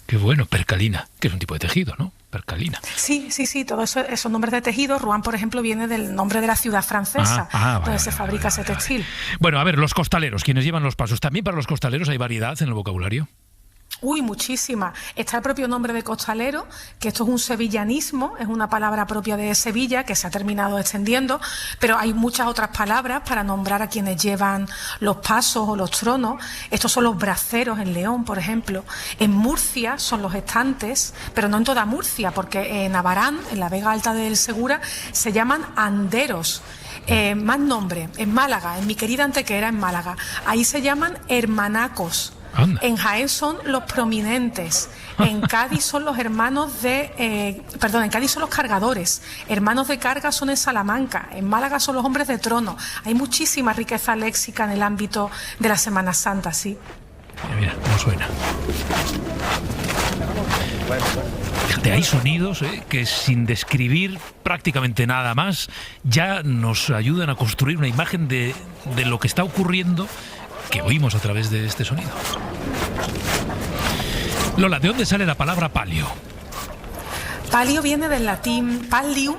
Qué bueno, percalina, que es un tipo de tejido, ¿no? Percalina. Sí, todos esos nombres de tejido. Ruán, por ejemplo, viene del nombre de la ciudad francesa, donde se fabrica ese textil. Bueno, a ver, los costaleros, quienes llevan los pasos. ¿También para los costaleros hay variedad en el vocabulario? Uy, muchísima. Está el propio nombre de costalero, que esto es un sevillanismo, es una palabra propia de Sevilla que se ha terminado extendiendo, pero hay muchas otras palabras para nombrar a quienes llevan los pasos o los tronos. Estos son los braceros en León, por ejemplo. En Murcia son los estantes, pero no en toda Murcia, porque en Abarán, en la Vega Alta del Segura, se llaman anderos. Más nombre, en Málaga, en mi querida Antequera, en Málaga, ahí se llaman hermanacos. Anda. En Jaén son los prominentes. En Cádiz son los hermanos en Cádiz son los cargadores. Hermanos de carga son en Salamanca. En Málaga son los hombres de trono. Hay muchísima riqueza léxica en el ámbito de la Semana Santa, sí. Mira, cómo suena. Fíjate, hay sonidos que sin describir prácticamente nada más ya nos ayudan a construir una imagen de lo que está ocurriendo, que oímos a través de este sonido. Lola, ¿de dónde sale la palabra palio? Palio viene del latín pallium,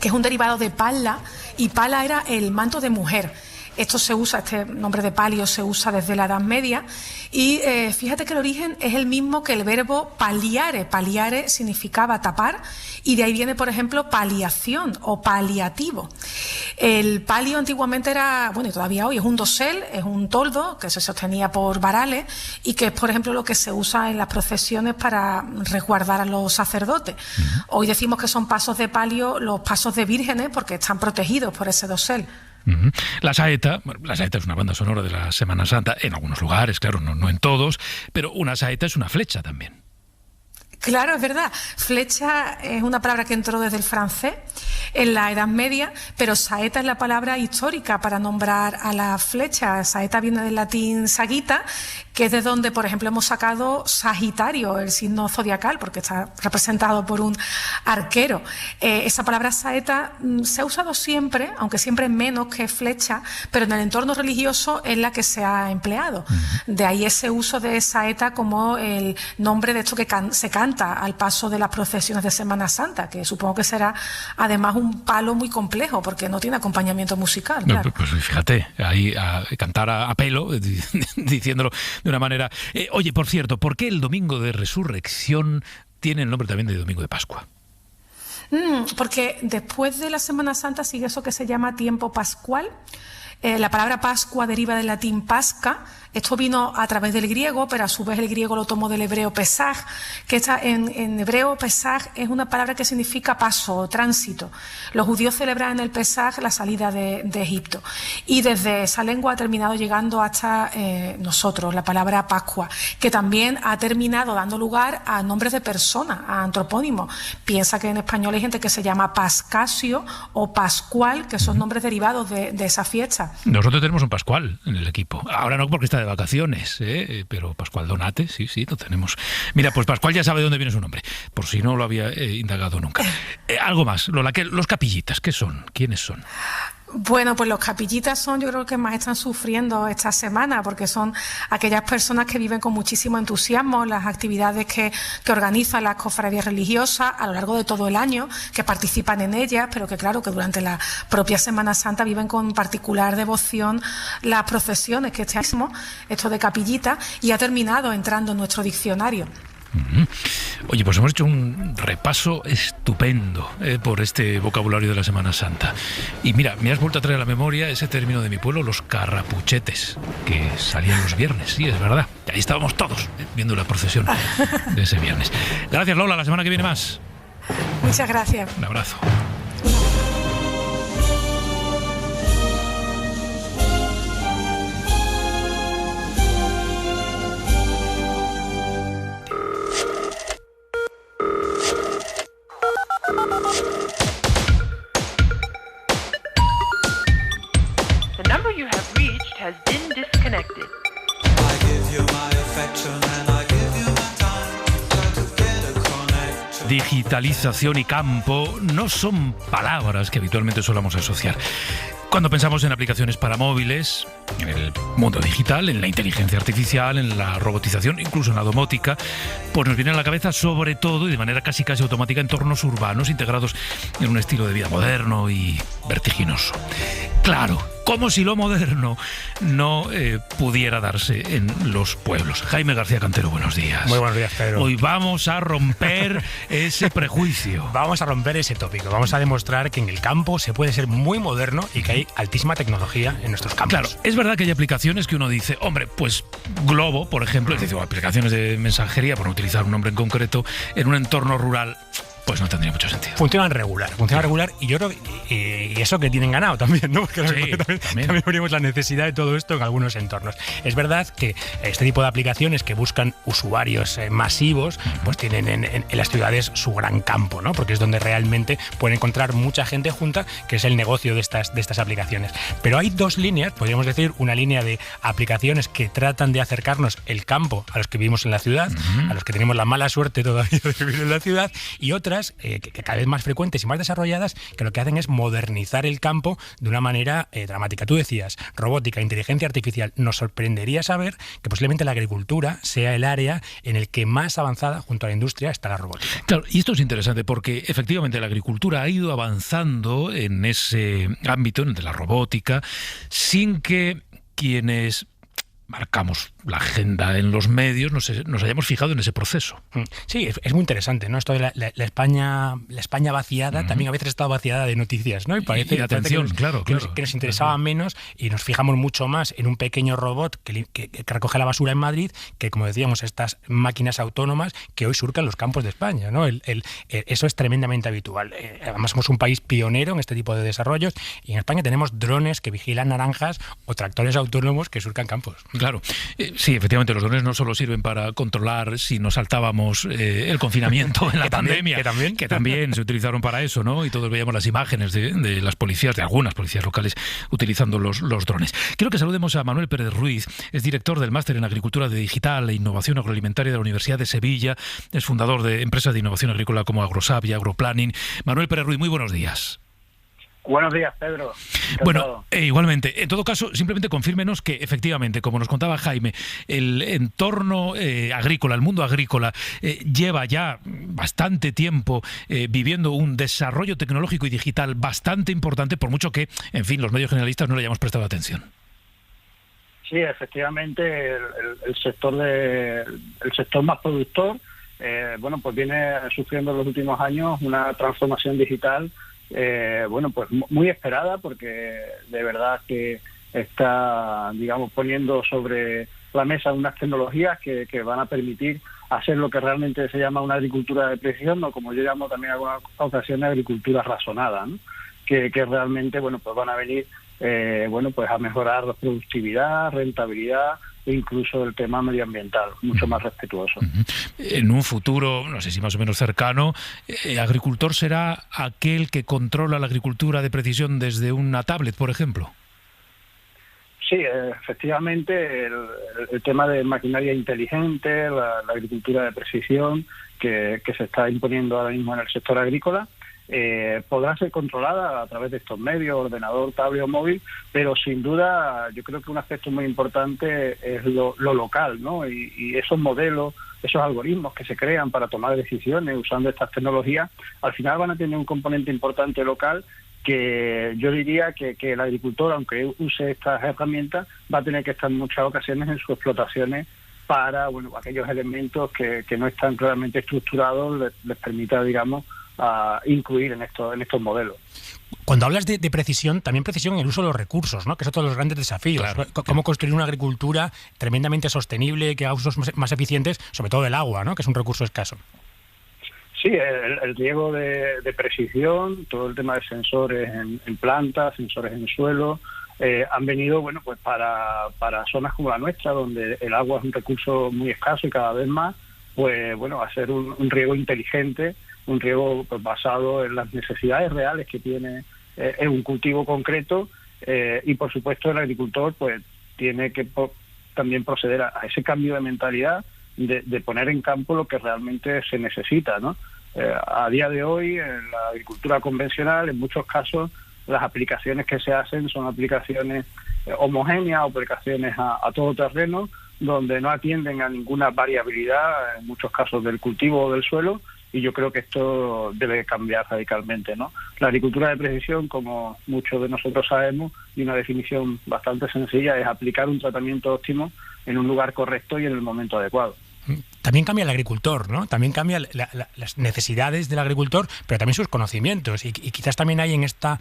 que es un derivado de palla, y pala era el manto de mujer. Esto se usa, este nombre de palio se usa desde la Edad Media, y fíjate que el origen es el mismo que el verbo paliare. Paliare significaba tapar, y de ahí viene, por ejemplo, paliación o paliativo. El palio antiguamente era, bueno, y todavía hoy es un dosel, es un toldo que se sostenía por varales y que es, por ejemplo, lo que se usa en las procesiones para resguardar a los sacerdotes. Hoy decimos que son pasos de palio los pasos de vírgenes porque están protegidos por ese dosel. La saeta es una banda sonora de la Semana Santa, en algunos lugares, claro, no en todos, pero una saeta es una flecha también. Claro, es verdad. Flecha es una palabra que entró desde el francés en la Edad Media, pero saeta es la palabra histórica para nombrar a la flecha. Saeta viene del latín sagita, que es de donde, por ejemplo, hemos sacado Sagitario, el signo zodiacal, porque está representado por un arquero. Esa palabra saeta se ha usado siempre, aunque siempre menos que flecha, pero en el entorno religioso es la que se ha empleado. De ahí ese uso de saeta como el nombre de esto que se canta al paso de las procesiones de Semana Santa, que supongo que será además un palo muy complejo porque no tiene acompañamiento musical. No, claro. pues fíjate, ahí a cantar a pelo, diciéndolo de una manera. Oye, por cierto, ¿por qué el Domingo de Resurrección tiene el nombre también de Domingo de Pascua? Porque después de la Semana Santa sigue eso que se llama tiempo pascual. La palabra Pascua deriva del latín pasca. Esto vino a través del griego, pero a su vez el griego lo tomó del hebreo pesaj, que está en hebreo pesaj es una palabra que significa paso o tránsito. Los judíos celebran en el pesaj la salida de Egipto. Y desde esa lengua ha terminado llegando hasta nosotros, la palabra Pascua, que también ha terminado dando lugar a nombres de personas, a antropónimos. Piensa que en español hay gente que se llama Pascasio o Pascual, que son nombres derivados de esa fiesta. Nosotros tenemos un Pascual en el equipo. Ahora no porque está de vacaciones, pero Pascual Donate, sí, lo tenemos. Mira, pues Pascual ya sabe de dónde viene su nombre, por si no lo había indagado nunca. Algo más, Lola, los capillitas, ¿qué son? ¿Quiénes son? Bueno, pues los capillitas son, yo creo que más están sufriendo esta semana, porque son aquellas personas que viven con muchísimo entusiasmo las actividades que organizan las cofradías religiosas a lo largo de todo el año, que participan en ellas, pero que claro, que durante la propia Semana Santa viven con particular devoción las procesiones, que esto de capillita, y ha terminado entrando en nuestro diccionario. Oye, pues hemos hecho un repaso estupendo por este vocabulario de la Semana Santa. Y mira, me has vuelto a traer a la memoria ese término de mi pueblo, los carrapuchetes, que salían los viernes, sí, es verdad. Y ahí estábamos todos viendo la procesión de ese viernes. Gracias, Lola, la semana que viene más. Muchas gracias. Un abrazo. The number you have reached has been disconnected. Digitalización y campo no son palabras que habitualmente solamos asociar. Cuando pensamos en aplicaciones para móviles, en el mundo digital, en la inteligencia artificial, en la robotización, incluso en la domótica, pues nos viene a la cabeza sobre todo y de manera casi automática entornos urbanos integrados en un estilo de vida moderno y vertiginoso. Claro, como si lo moderno no pudiera darse en los pueblos. Jaime García Cantero, buenos días. Muy buenos días, Pedro. Hoy vamos a romper ese prejuicio. Vamos a romper ese tópico. Vamos a demostrar que en el campo se puede ser muy moderno y que hay altísima tecnología en nuestros campos. Claro, es verdad que hay aplicaciones que uno dice, hombre, pues Globo, por ejemplo, es decir, aplicaciones de mensajería, por no utilizar un nombre en concreto, en un entorno rural, pues no tendría mucho sentido. Funcionan regular y yo creo y eso que tienen ganado también, ¿no? Porque también veremos la necesidad de todo esto en algunos entornos. Es verdad que este tipo de aplicaciones que buscan usuarios masivos, pues tienen en las ciudades su gran campo, ¿no? Porque es donde realmente pueden encontrar mucha gente junta, que es el negocio de estas aplicaciones. Pero hay dos líneas, podríamos decir, una línea de aplicaciones que tratan de acercarnos el campo a los que vivimos en la ciudad, a los que tenemos la mala suerte todavía de vivir en la ciudad, y otras que cada vez más frecuentes y más desarrolladas, que lo que hacen es modernizar el campo de una manera dramática. Tú decías, robótica, inteligencia artificial. Nos sorprendería saber que posiblemente la agricultura sea el área en el que más avanzada, junto a la industria, está la robótica. Claro, y esto es interesante porque efectivamente la agricultura ha ido avanzando en ese ámbito, de la robótica, sin que quienes marcamos la agenda en los medios, nos hayamos fijado en ese proceso. Sí, es muy interesante, ¿no? Esto de la España vaciada, también a veces está vaciada de noticias, ¿no? Y parece, atención, que nos interesaba menos y nos fijamos mucho más en un pequeño robot que recoge la basura en Madrid, que, como decíamos, estas máquinas autónomas que hoy surcan los campos de España, ¿no? Eso es tremendamente habitual. Además, somos un país pionero en este tipo de desarrollos y en España tenemos drones que vigilan naranjas o tractores autónomos que surcan campos. Claro. Sí, efectivamente, los drones no solo sirven para controlar si nos saltábamos el confinamiento en la pandemia, que también se utilizaron para eso, ¿no? Y todos veíamos las imágenes de las policías, de algunas policías locales, utilizando los drones. Quiero que saludemos a Manuel Pérez Ruiz, es director del Máster en Agricultura Digital e Innovación Agroalimentaria de la Universidad de Sevilla, es fundador de empresas de innovación agrícola como Agrosavia, Agroplanning. Manuel Pérez Ruiz, muy buenos días. Buenos días, Pedro. Encantado. Bueno, igualmente. En todo caso, simplemente confírmenos que, efectivamente, como nos contaba Jaime, el entorno agrícola, el mundo agrícola, lleva ya bastante tiempo viviendo un desarrollo tecnológico y digital bastante importante, por mucho que, en fin, los medios generalistas no le hayamos prestado atención. Sí, efectivamente, el sector más productor, pues viene sufriendo en los últimos años una transformación digital pues muy esperada, porque de verdad que está, digamos, poniendo sobre la mesa unas tecnologías que van a permitir hacer lo que realmente se llama una agricultura de precisión, o como yo llamo también en algunas ocasiones agricultura razonada, ¿no? Que realmente pues van a venir a mejorar la productividad, rentabilidad e incluso el tema medioambiental, mucho más respetuoso. En un futuro, no sé si más o menos cercano, ¿agricultor será aquel que controla la agricultura de precisión desde una tablet, por ejemplo? Sí, efectivamente, el tema de maquinaria inteligente, la agricultura de precisión que se está imponiendo ahora mismo en el sector agrícola, podrá ser controlada a través de estos medios, ordenador, tablet o móvil, pero sin duda yo creo que un aspecto muy importante es lo local, ¿no? Y esos modelos, esos algoritmos que se crean para tomar decisiones usando estas tecnologías, al final van a tener un componente importante local, que yo diría que el agricultor, aunque use estas herramientas, va a tener que estar en muchas ocasiones en sus explotaciones para, bueno, aquellos elementos que no están claramente estructurados les permita, digamos, incluir en estos modelos. Cuando hablas de precisión, también precisión en el uso de los recursos, ¿no? Que es otro de los grandes desafíos. Claro. Cómo construir una agricultura tremendamente sostenible, que haga usos más eficientes, sobre todo el agua, ¿no? Que es un recurso escaso. Sí, el riego de precisión, todo el tema de sensores en plantas, sensores en suelo, han venido, bueno, pues para zonas como la nuestra, donde el agua es un recurso muy escaso y cada vez más, pues bueno, hacer un riego inteligente, un riego pues, basado en las necesidades reales que tiene un cultivo concreto, y por supuesto el agricultor pues tiene que también proceder a ese cambio de mentalidad de poner en campo lo que realmente se necesita, ¿no? A día de hoy en la agricultura convencional, en muchos casos las aplicaciones que se hacen son aplicaciones homogéneas, aplicaciones a todo terreno, donde no atienden a ninguna variabilidad, en muchos casos del cultivo o del suelo, y yo creo que esto debe cambiar radicalmente, ¿no? La agricultura de precisión, como muchos de nosotros sabemos, y una definición bastante sencilla, es aplicar un tratamiento óptimo en un lugar correcto y en el momento adecuado. También cambia el agricultor, ¿no? También cambia las necesidades del agricultor, pero también sus conocimientos. Y quizás también hay en esta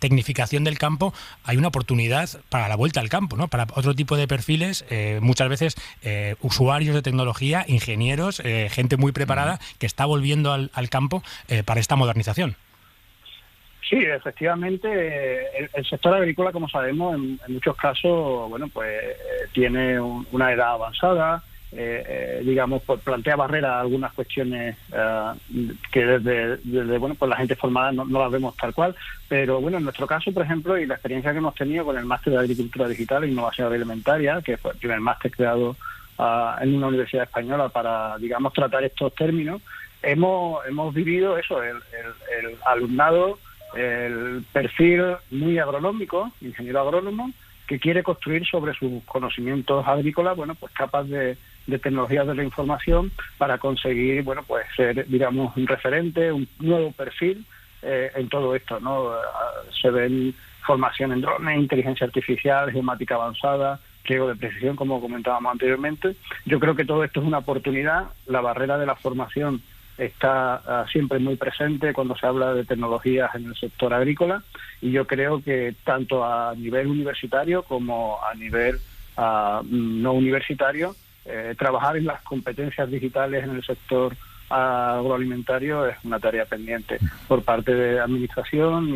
tecnificación del campo, hay una oportunidad para la vuelta al campo, ¿no? Para otro tipo de perfiles, muchas veces usuarios de tecnología, ingenieros, gente muy preparada que está volviendo al campo para esta modernización. Sí, efectivamente, el sector agrícola, como sabemos, en muchos casos, bueno, pues tiene una edad avanzada. Digamos, pues plantea barreras a algunas cuestiones que desde bueno, pues la gente formada no las vemos tal cual, pero bueno, en nuestro caso, por ejemplo, y la experiencia que hemos tenido con el máster de Agricultura Digital e Innovación Agroalimentaria, que fue el primer máster creado en una universidad española para, digamos, tratar estos términos, hemos vivido eso, el alumnado, el perfil muy agronómico, ingeniero agrónomo, que quiere construir sobre sus conocimientos agrícolas, bueno, pues capaz de tecnologías de la información para conseguir, bueno, pues ser, digamos, un referente, un nuevo perfil en todo esto, ¿no? Se ven formación en drones, inteligencia artificial, geomática avanzada, riego de precisión, como comentábamos anteriormente. Yo creo que todo esto es una oportunidad. La barrera de la formación está siempre muy presente cuando se habla de tecnologías en el sector agrícola, y yo creo que tanto a nivel universitario como a nivel no universitario, trabajar en las competencias digitales en el sector agroalimentario es una tarea pendiente por parte de administración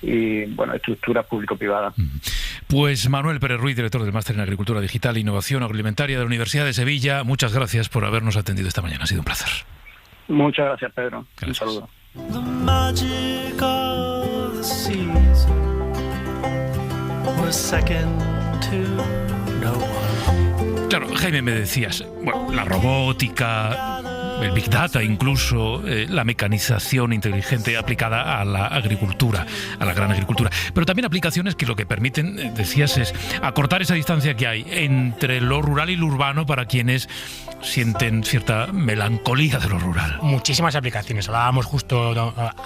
y bueno, estructuras público-privadas. Pues Manuel Pérez Ruiz, director del Máster en Agricultura Digital e Innovación Agroalimentaria de la Universidad de Sevilla, muchas gracias por habernos atendido esta mañana. Ha sido un placer. Muchas gracias, Pedro. Gracias. Un saludo. Claro, Jaime, me decías, bueno, la robótica, el Big Data incluso, la mecanización inteligente aplicada a la agricultura, a la gran agricultura. Pero también aplicaciones que lo que permiten, decías, es acortar esa distancia que hay entre lo rural y lo urbano para quienes sienten cierta melancolía de lo rural. Muchísimas aplicaciones. Hablábamos justo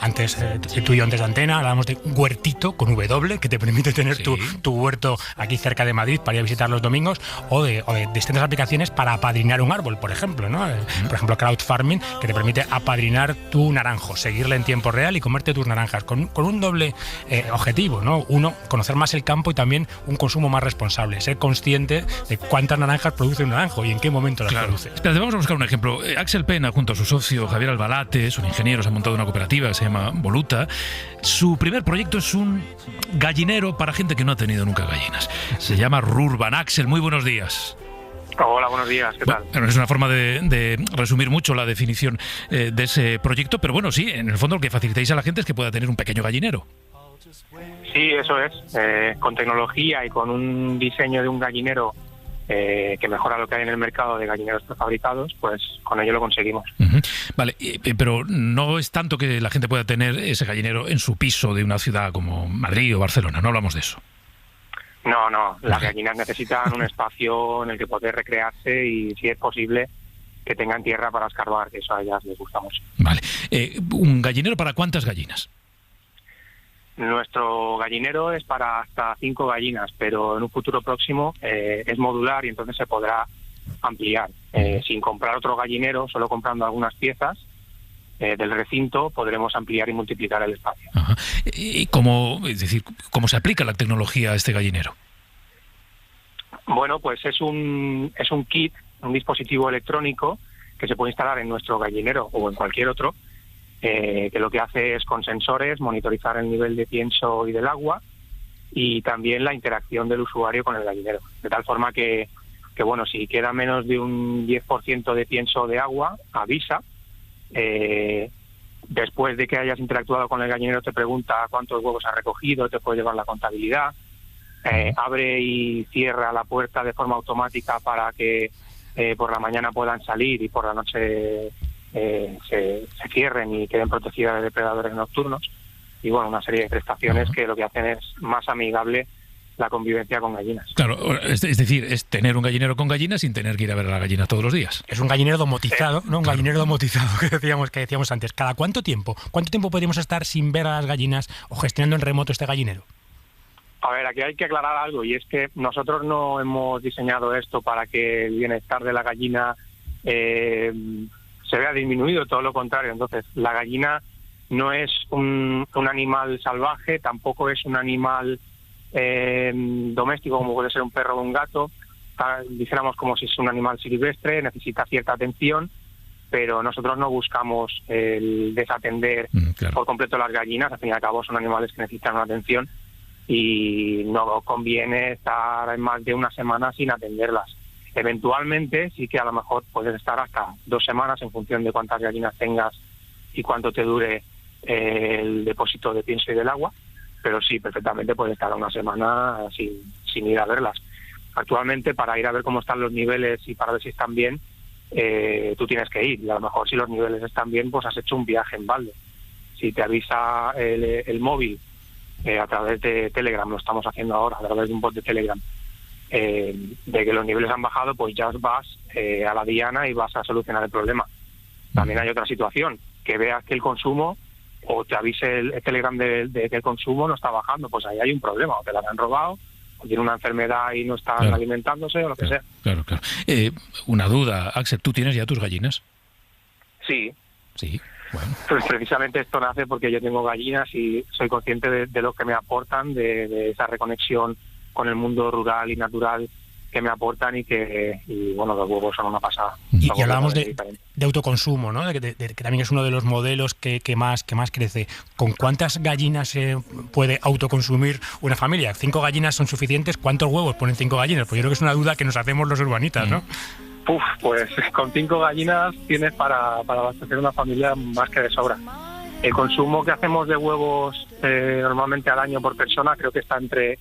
antes, tú y yo antes de antena, hablábamos de Huertito con W, que te permite tener tu huerto aquí cerca de Madrid para ir a visitar los domingos, o de distintas aplicaciones para apadrinar un árbol, por ejemplo, ¿no? Por ejemplo, crowd farming, que te permite apadrinar tu naranjo, seguirle en tiempo real y comerte tus naranjas, con un doble objetivo, ¿no? Uno, conocer más el campo, y también un consumo más responsable, ser consciente de cuántas naranjas produce un naranjo y en qué momento las produce. Espérate, vamos a buscar un ejemplo. Axel Pena, junto a su socio Javier Albalate, son ingenieros, han montado una cooperativa, se llama Voluta. Su primer proyecto es un gallinero para gente que no ha tenido nunca gallinas. Se llama Rurban. Axel, muy buenos días. Hola, buenos días, ¿qué tal? Bueno, es una forma de resumir mucho la definición de ese proyecto, pero bueno, sí, en el fondo lo que facilitáis a la gente es que pueda tener un pequeño gallinero. Sí, eso es. Con tecnología y con un diseño de un gallinero que mejora lo que hay en el mercado de gallineros prefabricados, pues con ello lo conseguimos. Vale, pero no es tanto que la gente pueda tener ese gallinero en su piso de una ciudad como Madrid o Barcelona, no hablamos de eso. No, las gallinas necesitan un espacio en el que poder recrearse y, si es posible, que tengan tierra para escarbar, que eso a ellas les gusta mucho. Vale. ¿Un gallinero para cuántas gallinas? Nuestro gallinero es para hasta 5 gallinas, pero en un futuro próximo es modular y entonces se podrá ampliar. Sin comprar otro gallinero, solo comprando algunas piezas del recinto, podremos ampliar y multiplicar el espacio. Ajá. ¿Y cómo se aplica la tecnología a este gallinero? Bueno, pues es un kit, un dispositivo electrónico que se puede instalar en nuestro gallinero o en cualquier otro, que lo que hace es con sensores monitorizar el nivel de pienso y del agua y también la interacción del usuario con el gallinero. De tal forma que bueno, si queda menos de un 10% de pienso de agua, avisa. Después de que hayas interactuado con el gallinero te pregunta cuántos huevos has recogido, te puede llevar la contabilidad. Abre y cierra la puerta de forma automática para que por la mañana puedan salir y por la noche se cierren y queden protegidas de depredadores nocturnos. Y bueno, una serie de prestaciones que lo que hacen es más amigable la convivencia con gallinas. Claro, es decir, es tener un gallinero con gallinas sin tener que ir a ver a la gallina todos los días. Es un gallinero domotizado, ¿no? Un gallinero domotizado que decíamos antes. ¿Cada cuánto tiempo podríamos estar sin ver a las gallinas o gestionando en remoto este gallinero? A ver, aquí hay que aclarar algo, y es que nosotros no hemos diseñado esto para que el bienestar de la gallina se vea disminuido, todo lo contrario. Entonces, la gallina no es un animal salvaje, tampoco es un animal doméstico como puede ser un perro o un gato. Dijéramos como si es un animal silvestre, necesita cierta atención, pero nosotros no buscamos el desatender por completo las gallinas. Al fin y al cabo son animales que necesitan una atención y no conviene estar más de una semana sin atenderlas. Eventualmente sí que a lo mejor puedes estar hasta 2 semanas en función de cuántas gallinas tengas y cuánto te dure el depósito de pienso y del agua, pero sí, perfectamente puedes estar una semana sin ir a verlas. Actualmente, para ir a ver cómo están los niveles y para ver si están bien, tú tienes que ir, y a lo mejor si los niveles están bien, pues has hecho un viaje en balde. Si te avisa el móvil a través de Telegram, lo estamos haciendo ahora, a través de un bot de Telegram, de que los niveles han bajado, pues ya vas a la diana y vas a solucionar el problema. También hay otra situación, que veas que el consumo, o te avise el Telegram de que el consumo no está bajando, pues ahí hay un problema, o te la han robado, o tiene una enfermedad y no están alimentándose, o lo que sea. Claro. Una duda, Axel, ¿tú tienes ya tus gallinas? Sí. Sí, bueno. Pues precisamente esto nace porque yo tengo gallinas y soy consciente de lo que me aportan, de esa reconexión con el mundo rural y natural que me aportan y bueno, los huevos son una pasada. Y hablábamos de autoconsumo, ¿no? De que también es uno de los modelos que más crece. ¿Con cuántas gallinas se puede autoconsumir una familia? 5 gallinas son suficientes. ¿Cuántos huevos ponen 5 gallinas? Pues yo creo que es una duda que nos hacemos los urbanitas, ¿no? Pues con 5 gallinas tienes para abastecer una familia más que de sobra. El consumo que hacemos de huevos normalmente al año por persona creo que está entre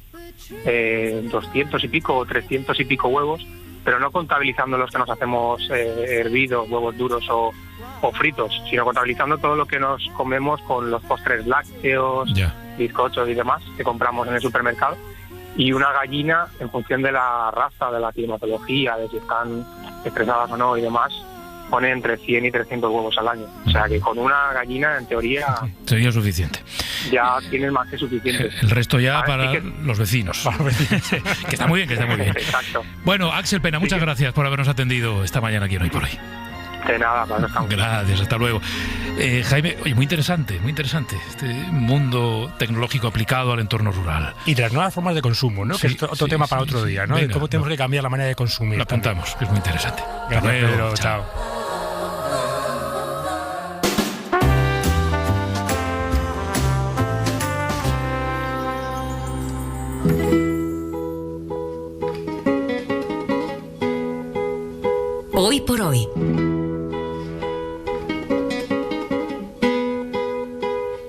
200 y pico o 300 y pico huevos, pero no contabilizando los que nos hacemos hervidos, huevos duros o fritos, sino contabilizando todo lo que nos comemos con los postres lácteos, bizcochos y demás que compramos en el supermercado. Y una gallina, en función de la raza, de la climatología, de si están estresadas o no y demás, pone entre 100 y 300 huevos al año. O sea que con una gallina, en teoría, sería suficiente. Ya tienes más que suficiente. El resto ya para los vecinos. Que está muy bien, Exacto. Bueno, Axel Pena, muchas gracias por habernos atendido esta mañana aquí en Hoy por Hoy. De nada, gracias, hasta luego. Jaime, oye, muy interesante este mundo tecnológico aplicado al entorno rural. Y de las nuevas formas de consumo, ¿no? Que es otro tema para otro día, ¿no? Venga, de cómo tenemos que cambiar la manera de consumir. Lo apuntamos, que es muy interesante. Gracias, Pedro. Chao. Hoy por hoy.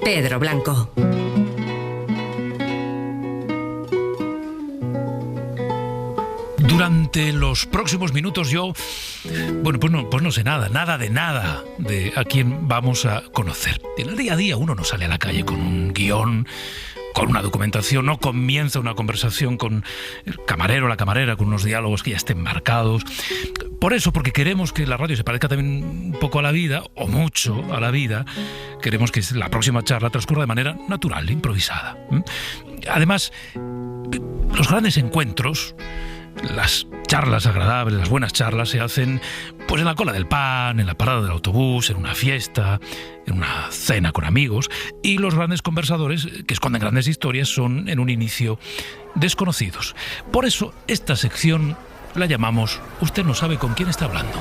Pedro Blanco. Durante los próximos minutos yo, pues no sé nada de a quién vamos a conocer. En el día a día uno no sale a la calle con un guión, con una documentación, no comienza una conversación con el camarero o la camarera, con unos diálogos que ya estén marcados. Por eso, porque queremos que la radio se parezca también un poco a la vida, o mucho a la vida, queremos que la próxima charla transcurra de manera natural, improvisada. Además, los grandes encuentros Las charlas agradables, las buenas charlas se hacen pues en la cola del pan, en la parada del autobús, en una fiesta, en una cena con amigos, y los grandes conversadores que esconden grandes historias son en un inicio desconocidos. Por eso esta sección la llamamos Usted no sabe con quién está hablando.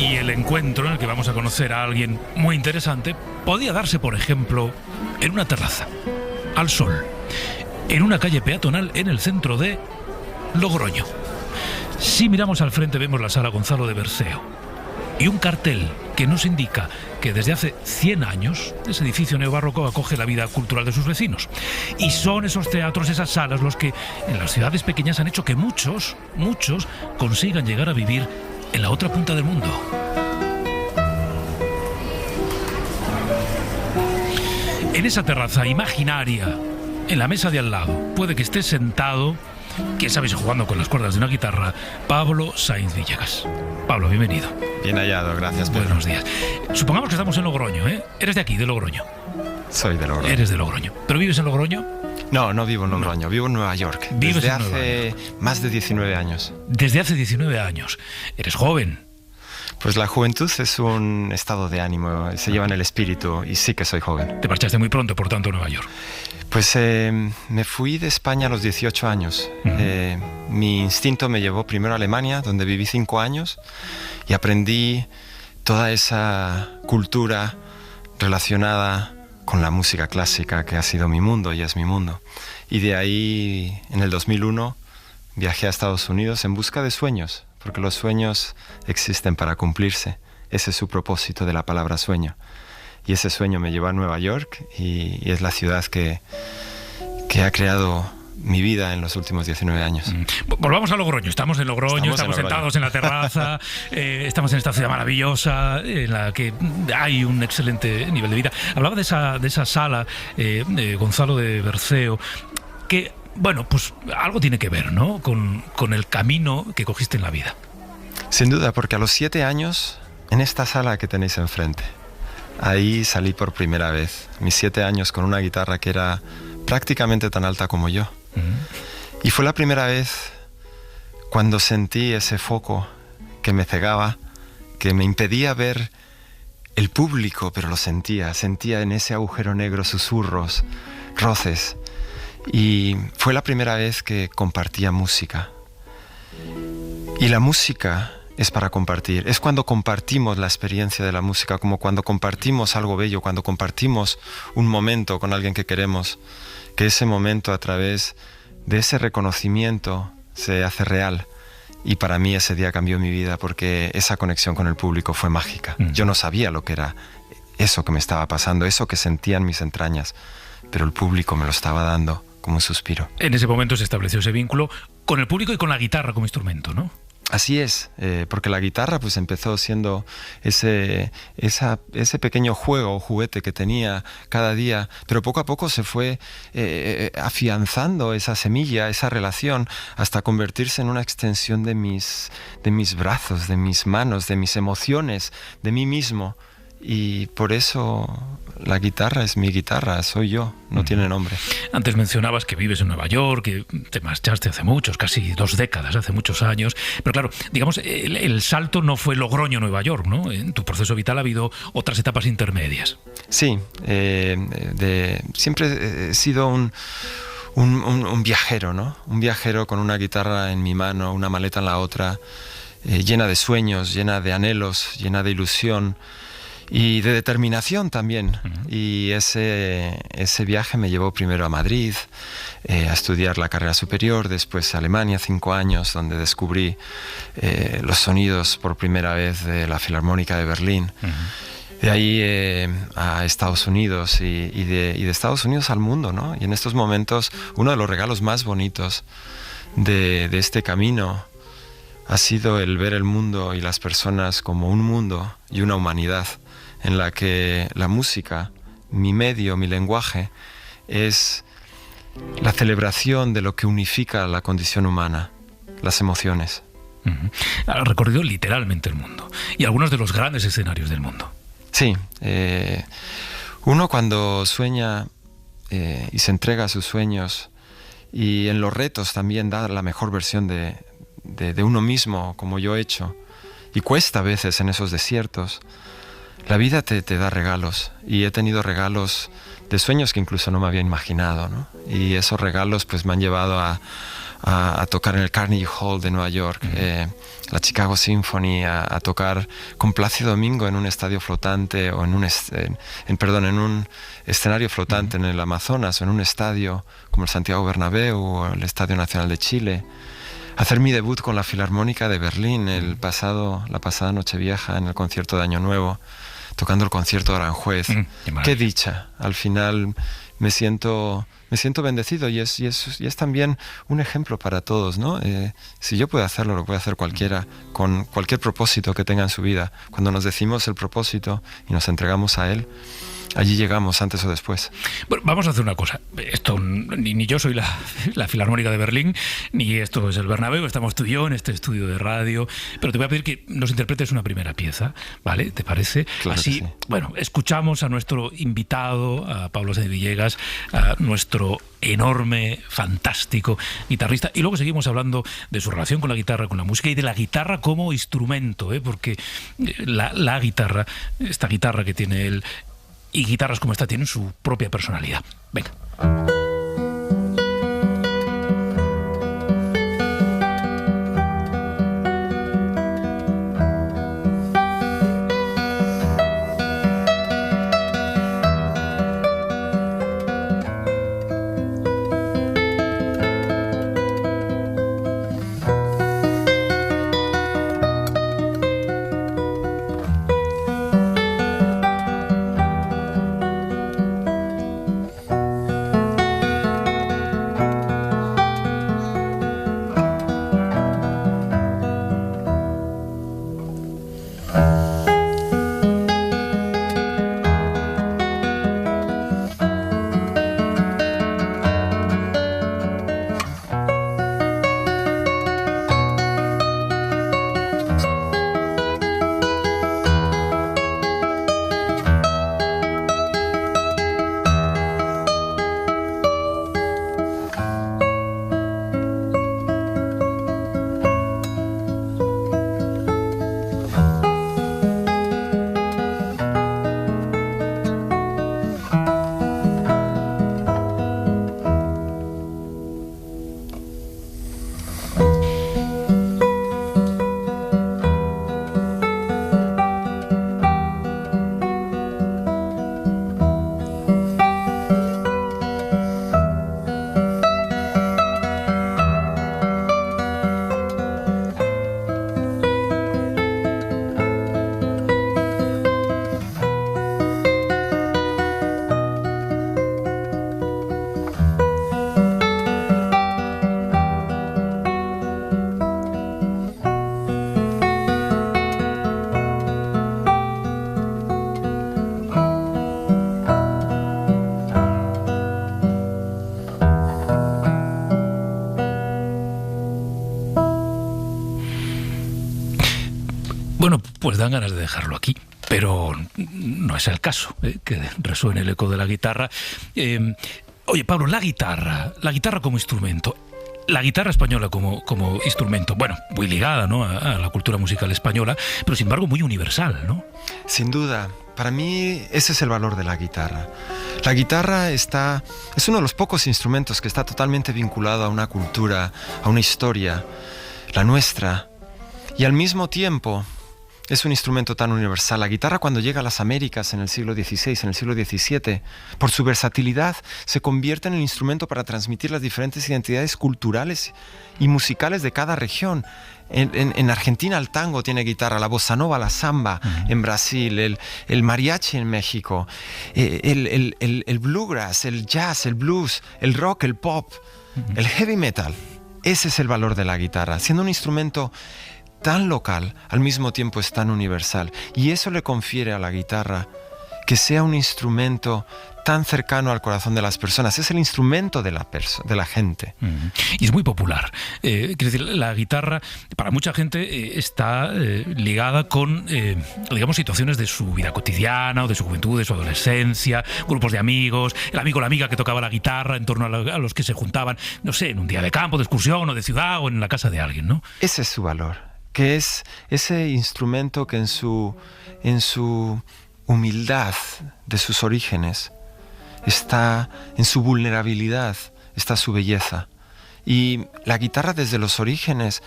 Y el encuentro en el que vamos a conocer a alguien muy interesante podía darse, por ejemplo, en una terraza, al sol, en una calle peatonal en el centro de Logroño. Si miramos al frente vemos la Sala Gonzalo de Berceo y un cartel que nos indica que desde hace 100 años ese edificio neobarroco acoge la vida cultural de sus vecinos. Y son esos teatros, esas salas, los que en las ciudades pequeñas han hecho que muchos consigan llegar a vivir en la otra punta del mundo. En esa terraza imaginaria, en la mesa de al lado, puede que esté sentado, quién sabe si jugando con las cuerdas de una guitarra, Pablo Sainz Villegas. Pablo, bienvenido. Bien hallado, gracias, Pedro. Buenos días. Supongamos que estamos en Logroño, ¿eh? Eres de aquí, de Logroño. Soy de Logroño. Eres de Logroño. ¿Pero vives en Logroño? No, no vivo en Logroño, vivo en Nueva York. ¿Vives desde en Nueva hace más de 19 años. Desde hace 19 años. Eres joven. Pues la juventud es un estado de ánimo, se lleva en el espíritu y sí que soy joven. Te marchaste muy pronto, por tanto, a Nueva York. Pues me fui de España a los 18 años. Mi instinto me llevó primero a Alemania, donde viví 5 años y aprendí toda esa cultura relacionada con la música clásica, que ha sido mi mundo y es mi mundo. Y de ahí, en el 2001, viajé a Estados Unidos en busca de sueños, porque los sueños existen para cumplirse. Ese es su propósito de la palabra sueño. Y ese sueño me llevó a Nueva York y es la ciudad que ha creado mi vida en los últimos 19 años. Volvamos a Logroño. Estamos en Logroño, estamos sentados en la terraza, estamos en esta ciudad maravillosa en la que hay un excelente nivel de vida. Hablaba de esa sala de Gonzalo de Berceo, que, bueno, pues algo tiene que ver, ¿no?, con el camino que cogiste en la vida. Sin duda, porque a los 7 años, en esta sala que tenéis enfrente, ahí salí por primera vez. Mis 7 años con una guitarra que era prácticamente tan alta como yo. Y fue la primera vez cuando sentí ese foco que me cegaba, que me impedía ver el público, pero lo sentía en ese agujero negro susurros, roces. Y fue la primera vez que compartía música. Y la música es para compartir. Es cuando compartimos la experiencia de la música, como cuando compartimos algo bello, cuando compartimos un momento con alguien que queremos, que ese momento, a través de ese reconocimiento, se hace real. Y para mí ese día cambió mi vida, porque esa conexión con el público fue mágica. Yo no sabía lo que era eso que me estaba pasando, eso que sentía en mis entrañas, pero el público me lo estaba dando como un suspiro. En ese momento se estableció ese vínculo con el público y con la guitarra como instrumento, ¿no? Así es, porque la guitarra pues empezó siendo ese pequeño juego o juguete que tenía cada día, pero poco a poco se fue afianzando esa semilla, esa relación, hasta convertirse en una extensión de mis brazos, de mis manos, de mis emociones, de mí mismo. Y por eso la guitarra es mi guitarra, soy yo, no tiene nombre. Antes mencionabas que vives en Nueva York, que te marchaste hace muchos, casi 2 décadas, hace muchos años. Pero claro, digamos, el salto no fue Logroño-Nueva York, ¿no? En tu proceso vital ha habido otras etapas intermedias. Sí, siempre he sido un viajero, ¿no? Un viajero con una guitarra en mi mano, una maleta en la otra, llena de sueños, llena de anhelos, llena de ilusión y de determinación también. Y ese viaje me llevó primero a Madrid, a estudiar la carrera superior, después a Alemania, 5 años, donde descubrí los sonidos por primera vez de la Filarmónica de Berlín. De ahí a Estados Unidos y de Estados Unidos al mundo, ¿no? Y en estos momentos uno de los regalos más bonitos de este camino ha sido el ver el mundo y las personas como un mundo y una humanidad, en la que la música, mi medio, mi lenguaje, es la celebración de lo que unifica la condición humana, las emociones. Ha recorrido literalmente el mundo y algunos de los grandes escenarios del mundo. Sí, uno cuando sueña y se entrega a sus sueños y en los retos también dar la mejor versión de uno mismo, como yo he hecho. Y cuesta a veces en esos desiertos. La vida te da regalos, y he tenido regalos de sueños que incluso no me había imaginado, ¿no? Y esos regalos pues me han llevado a tocar en el Carnegie Hall de Nueva York, la Chicago Symphony, a tocar con Plácido Domingo en un estadio flotante, o en un escenario flotante en el Amazonas, o en un estadio como el Santiago Bernabéu o el Estadio Nacional de Chile. Hacer mi debut con la Filarmónica de Berlín la pasada Nochevieja en el concierto de Año Nuevo, tocando el concierto de Aranjuez. Qué dicha. Al final me siento bendecido, y es también un ejemplo para todos, ¿no? Si yo puedo hacerlo, lo puede hacer cualquiera, con cualquier propósito que tenga en su vida. Cuando nos decimos el propósito y nos entregamos a él, allí llegamos, antes o después. Bueno, vamos a hacer una cosa. Esto ni yo soy la Filarmónica de Berlín, ni esto es el Bernabéu. Estamos tú y yo en este estudio de radio. Pero te voy a pedir que nos interpretes una primera pieza, ¿vale? ¿Te parece? Claro. Así, que sí. Bueno, escuchamos a nuestro invitado, a Pablo Sáenz de Villegas, a nuestro enorme, fantástico guitarrista, y luego seguimos hablando de su relación con la guitarra, con la música, y de la guitarra como instrumento, porque la guitarra, esta guitarra que tiene él, y guitarras como esta tienen su propia personalidad. Venga. Bueno, pues dan ganas de dejarlo aquí, pero no es el caso, que resuene el eco de la guitarra. Oye, Pablo, la guitarra como instrumento, la guitarra española como instrumento, bueno, muy ligada, ¿no?, a la cultura musical española, pero sin embargo muy universal, ¿no? Sin duda. Para mí ese es el valor de la guitarra. La guitarra es uno de los pocos instrumentos que está totalmente vinculado a una cultura, a una historia, la nuestra, y al mismo tiempo es un instrumento tan universal. La guitarra, cuando llega a las Américas en el siglo XVI, en el siglo XVII, por su versatilidad, se convierte en el instrumento para transmitir las diferentes identidades culturales y musicales de cada región. En Argentina el tango tiene guitarra, la bossa nova, la samba en Brasil, el mariachi en México, el bluegrass, el jazz, el blues, el rock, el pop, el heavy metal. Ese es el valor de la guitarra, siendo un instrumento tan local, al mismo tiempo es tan universal, y eso le confiere a la guitarra que sea un instrumento tan cercano al corazón de las personas. Es el instrumento de la gente. Y es muy popular. Quiero decir, la guitarra, para mucha gente, está ligada con, digamos, situaciones de su vida cotidiana o de su juventud, de su adolescencia, grupos de amigos, el amigo o la amiga que tocaba la guitarra en torno a los que se juntaban, no sé, en un día de campo, de excursión o de ciudad o en la casa de alguien, ¿no? Ese es su valor, que es ese instrumento que en su humildad de sus orígenes está, en su vulnerabilidad está su belleza. Y la guitarra desde los orígenes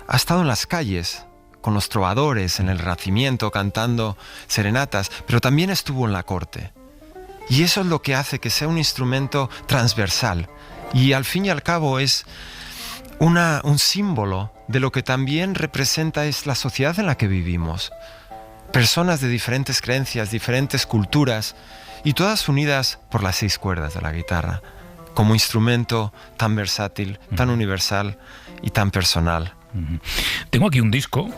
ha estado en las calles con los trovadores en el Renacimiento cantando serenatas, pero también estuvo en la corte. Y eso es lo que hace que sea un instrumento transversal. Y al fin y al cabo es un símbolo de lo que también representa es la sociedad en la que vivimos. Personas de diferentes creencias, diferentes culturas, y todas unidas por las 6 cuerdas de la guitarra, como instrumento tan versátil, tan universal y tan personal. Tengo aquí un disco,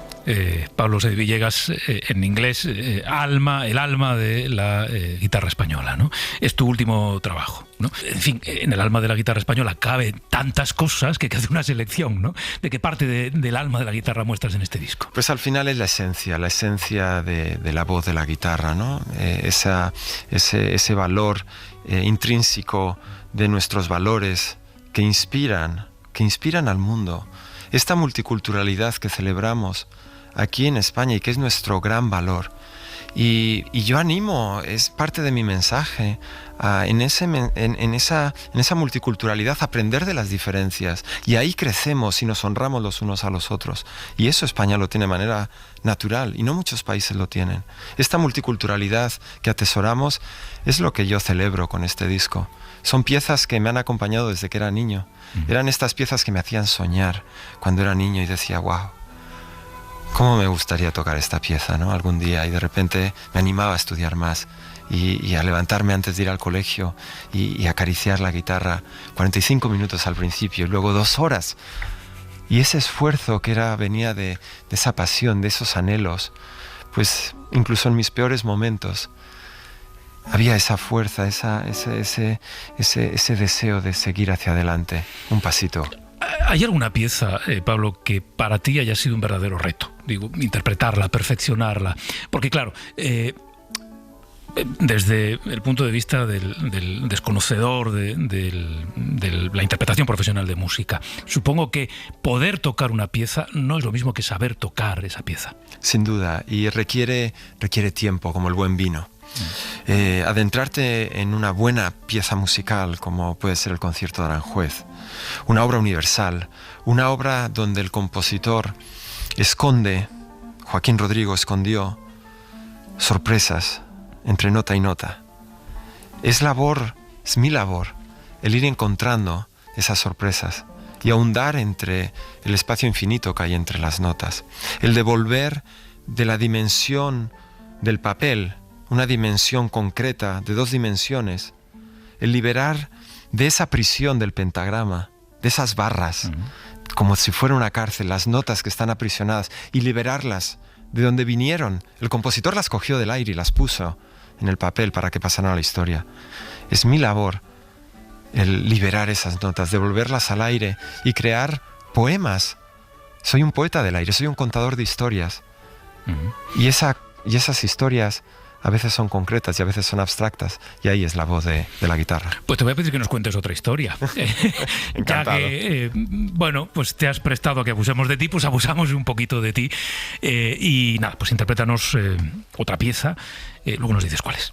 Pablo Sáez Villegas, en inglés, el alma de la guitarra española, ¿no? Es tu último trabajo, ¿no? En fin, en el alma de la guitarra española caben tantas cosas que hay que hacer una selección, ¿no? ¿De qué parte del alma de la guitarra muestras en este disco? Pues al final es la esencia de la voz de la guitarra, ¿no? Ese valor intrínseco de nuestros valores que inspiran al mundo. Esta multiculturalidad que celebramos aquí en España y que es nuestro gran valor. Y yo animo, es parte de mi mensaje, en esa multiculturalidad aprender de las diferencias. Y ahí crecemos y nos honramos los unos a los otros. Y eso España lo tiene de manera natural y no muchos países lo tienen. Esta multiculturalidad que atesoramos es lo que yo celebro con este disco. Son piezas que me han acompañado desde que era niño. Eran estas piezas que me hacían soñar cuando era niño y decía, wow, cómo me gustaría tocar esta pieza, ¿no? Algún día, y de repente me animaba a estudiar más y a levantarme antes de ir al colegio y acariciar la guitarra 45 minutos al principio y luego 2 horas. Y ese esfuerzo que venía de esa pasión, de esos anhelos, pues incluso en mis peores momentos, había esa fuerza, ese deseo de seguir hacia adelante, un pasito. ¿Hay alguna pieza, Pablo, que para ti haya sido un verdadero reto? Digo, interpretarla, perfeccionarla. Porque claro, desde el punto de vista del desconocedor de la interpretación profesional de música, supongo que poder tocar una pieza no es lo mismo que saber tocar esa pieza. Sin duda, y requiere tiempo, como el buen vino. Adentrarte en una buena pieza musical como puede ser el concierto de Aranjuez, una obra universal, una obra donde el compositor Joaquín Rodrigo escondió sorpresas entre nota y nota. Es mi labor el ir encontrando esas sorpresas y ahondar entre el espacio infinito que hay entre las notas, el devolver de la dimensión del papel una dimensión concreta de 2 dimensiones, el liberar de esa prisión del pentagrama, de esas barras, como si fuera una cárcel, las notas que están aprisionadas, y liberarlas de donde vinieron. El compositor las cogió del aire y las puso en el papel para que pasaran a la historia. Es mi labor el liberar esas notas, devolverlas al aire y crear poemas. Soy un poeta del aire, soy un contador de historias. Y esas historias a veces son concretas y a veces son abstractas, y ahí es la voz de la guitarra. Pues te voy a pedir que nos cuentes otra historia. Encantado. Ya que, pues te has prestado a que abusemos de ti, pues abusamos un poquito de ti. Y nada, pues interprétanos otra pieza, luego nos dices cuál es.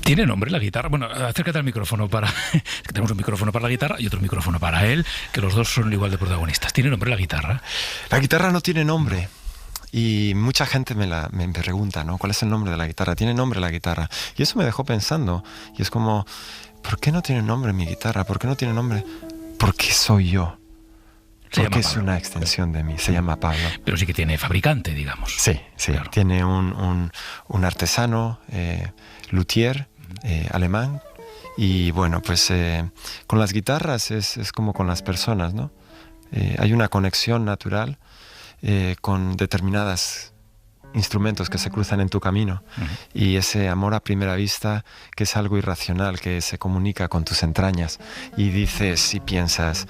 ¿Tiene nombre la guitarra? Bueno, acércate al micrófono para... Es que tenemos un micrófono para la guitarra y otro micrófono para él, que los dos son igual de protagonistas. ¿Tiene nombre la guitarra? La guitarra no tiene nombre. Y mucha gente me pregunta, ¿no? ¿Cuál es el nombre de la guitarra? ¿Tiene nombre la guitarra? Y eso me dejó pensando. Y es como, ¿por qué no tiene nombre mi guitarra? ¿Por qué no tiene nombre? Porque soy yo. Porque es una extensión de mí. Se llama Pablo. Pero sí que tiene fabricante, digamos. Sí, sí. Claro. Tiene un artesano, luthier, alemán. Y bueno, pues con las guitarras es como con las personas, ¿no? Hay una conexión natural con determinados instrumentos que se cruzan en tu camino, y ese amor a primera vista, que es algo irracional, que se comunica con tus entrañas, y dices y piensas,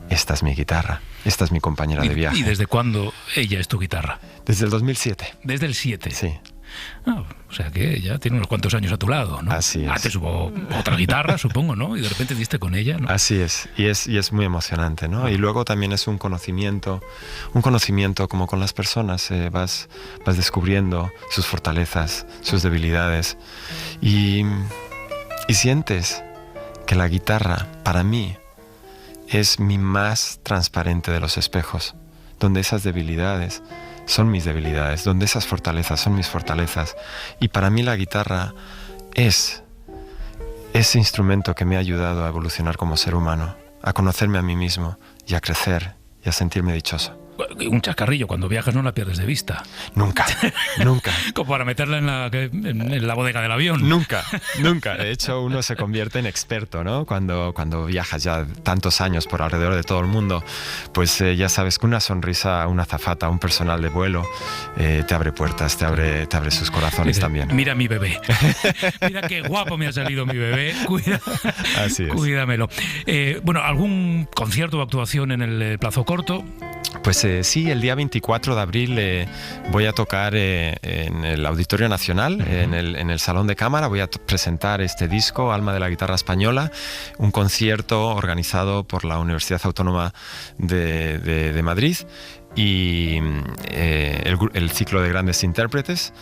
esta es mi guitarra, esta es mi compañera de viaje. ¿Y desde cuándo ella es tu guitarra? Desde el 2007. ¿Desde el 7? Sí. O sea que ya tiene unos cuantos años a tu lado, ¿no? Así es. Antes hubo otra guitarra, supongo, ¿no? Y de repente diste con ella, ¿no? Así es. Y es muy emocionante, ¿no? Y luego también es un conocimiento como con las personas. Vas descubriendo sus fortalezas, sus debilidades. Y sientes que la guitarra, para mí, es mi más transparente de los espejos, donde esas debilidades son mis debilidades, donde esas fortalezas son mis fortalezas. Y para mí la guitarra es ese instrumento que me ha ayudado a evolucionar como ser humano, a conocerme a mí mismo y a crecer y a sentirme dichoso. Un chascarrillo, cuando viajas no la pierdes de vista. Nunca, nunca. Como para meterla en la bodega del avión. Nunca, nunca. De hecho, uno se convierte en experto, ¿no? Cuando viajas ya tantos años por alrededor de todo el mundo, pues ya sabes que una sonrisa, una azafata, un personal de vuelo, te abre puertas, te abre sus corazones. Dice, también. Mira mi bebé. Mira qué guapo me ha salido mi bebé. Así es. Cuídamelo. Bueno, ¿algún concierto o actuación en el plazo corto? Pues sí, el día 24 de abril voy a tocar en el Auditorio Nacional, en el Salón de Cámara. Voy a presentar este disco, Alma de la Guitarra Española, un concierto organizado por la Universidad Autónoma de Madrid, y el ciclo de grandes intérpretes.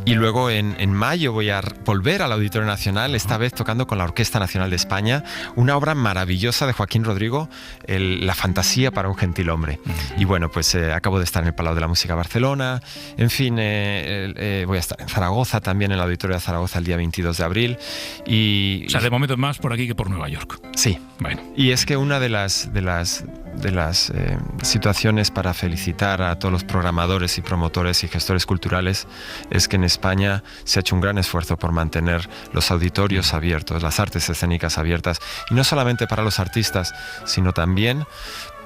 Y luego en mayo voy a volver al Auditorio Nacional, esta vez tocando con la Orquesta Nacional de España, una obra maravillosa de Joaquín Rodrigo, La fantasía para un gentilhombre. Y bueno, pues acabo de estar en el Palau de la Música Barcelona, en fin, voy a estar en Zaragoza también, en el Auditorio de Zaragoza el día 22 de abril. O sea, de momento más por aquí que por Nueva York. Sí. Bueno. Y es que una de las situaciones para felicitar a todos los programadores y promotores y gestores culturales es que en España se ha hecho un gran esfuerzo por mantener los auditorios abiertos, las artes escénicas abiertas, y no solamente para los artistas, sino también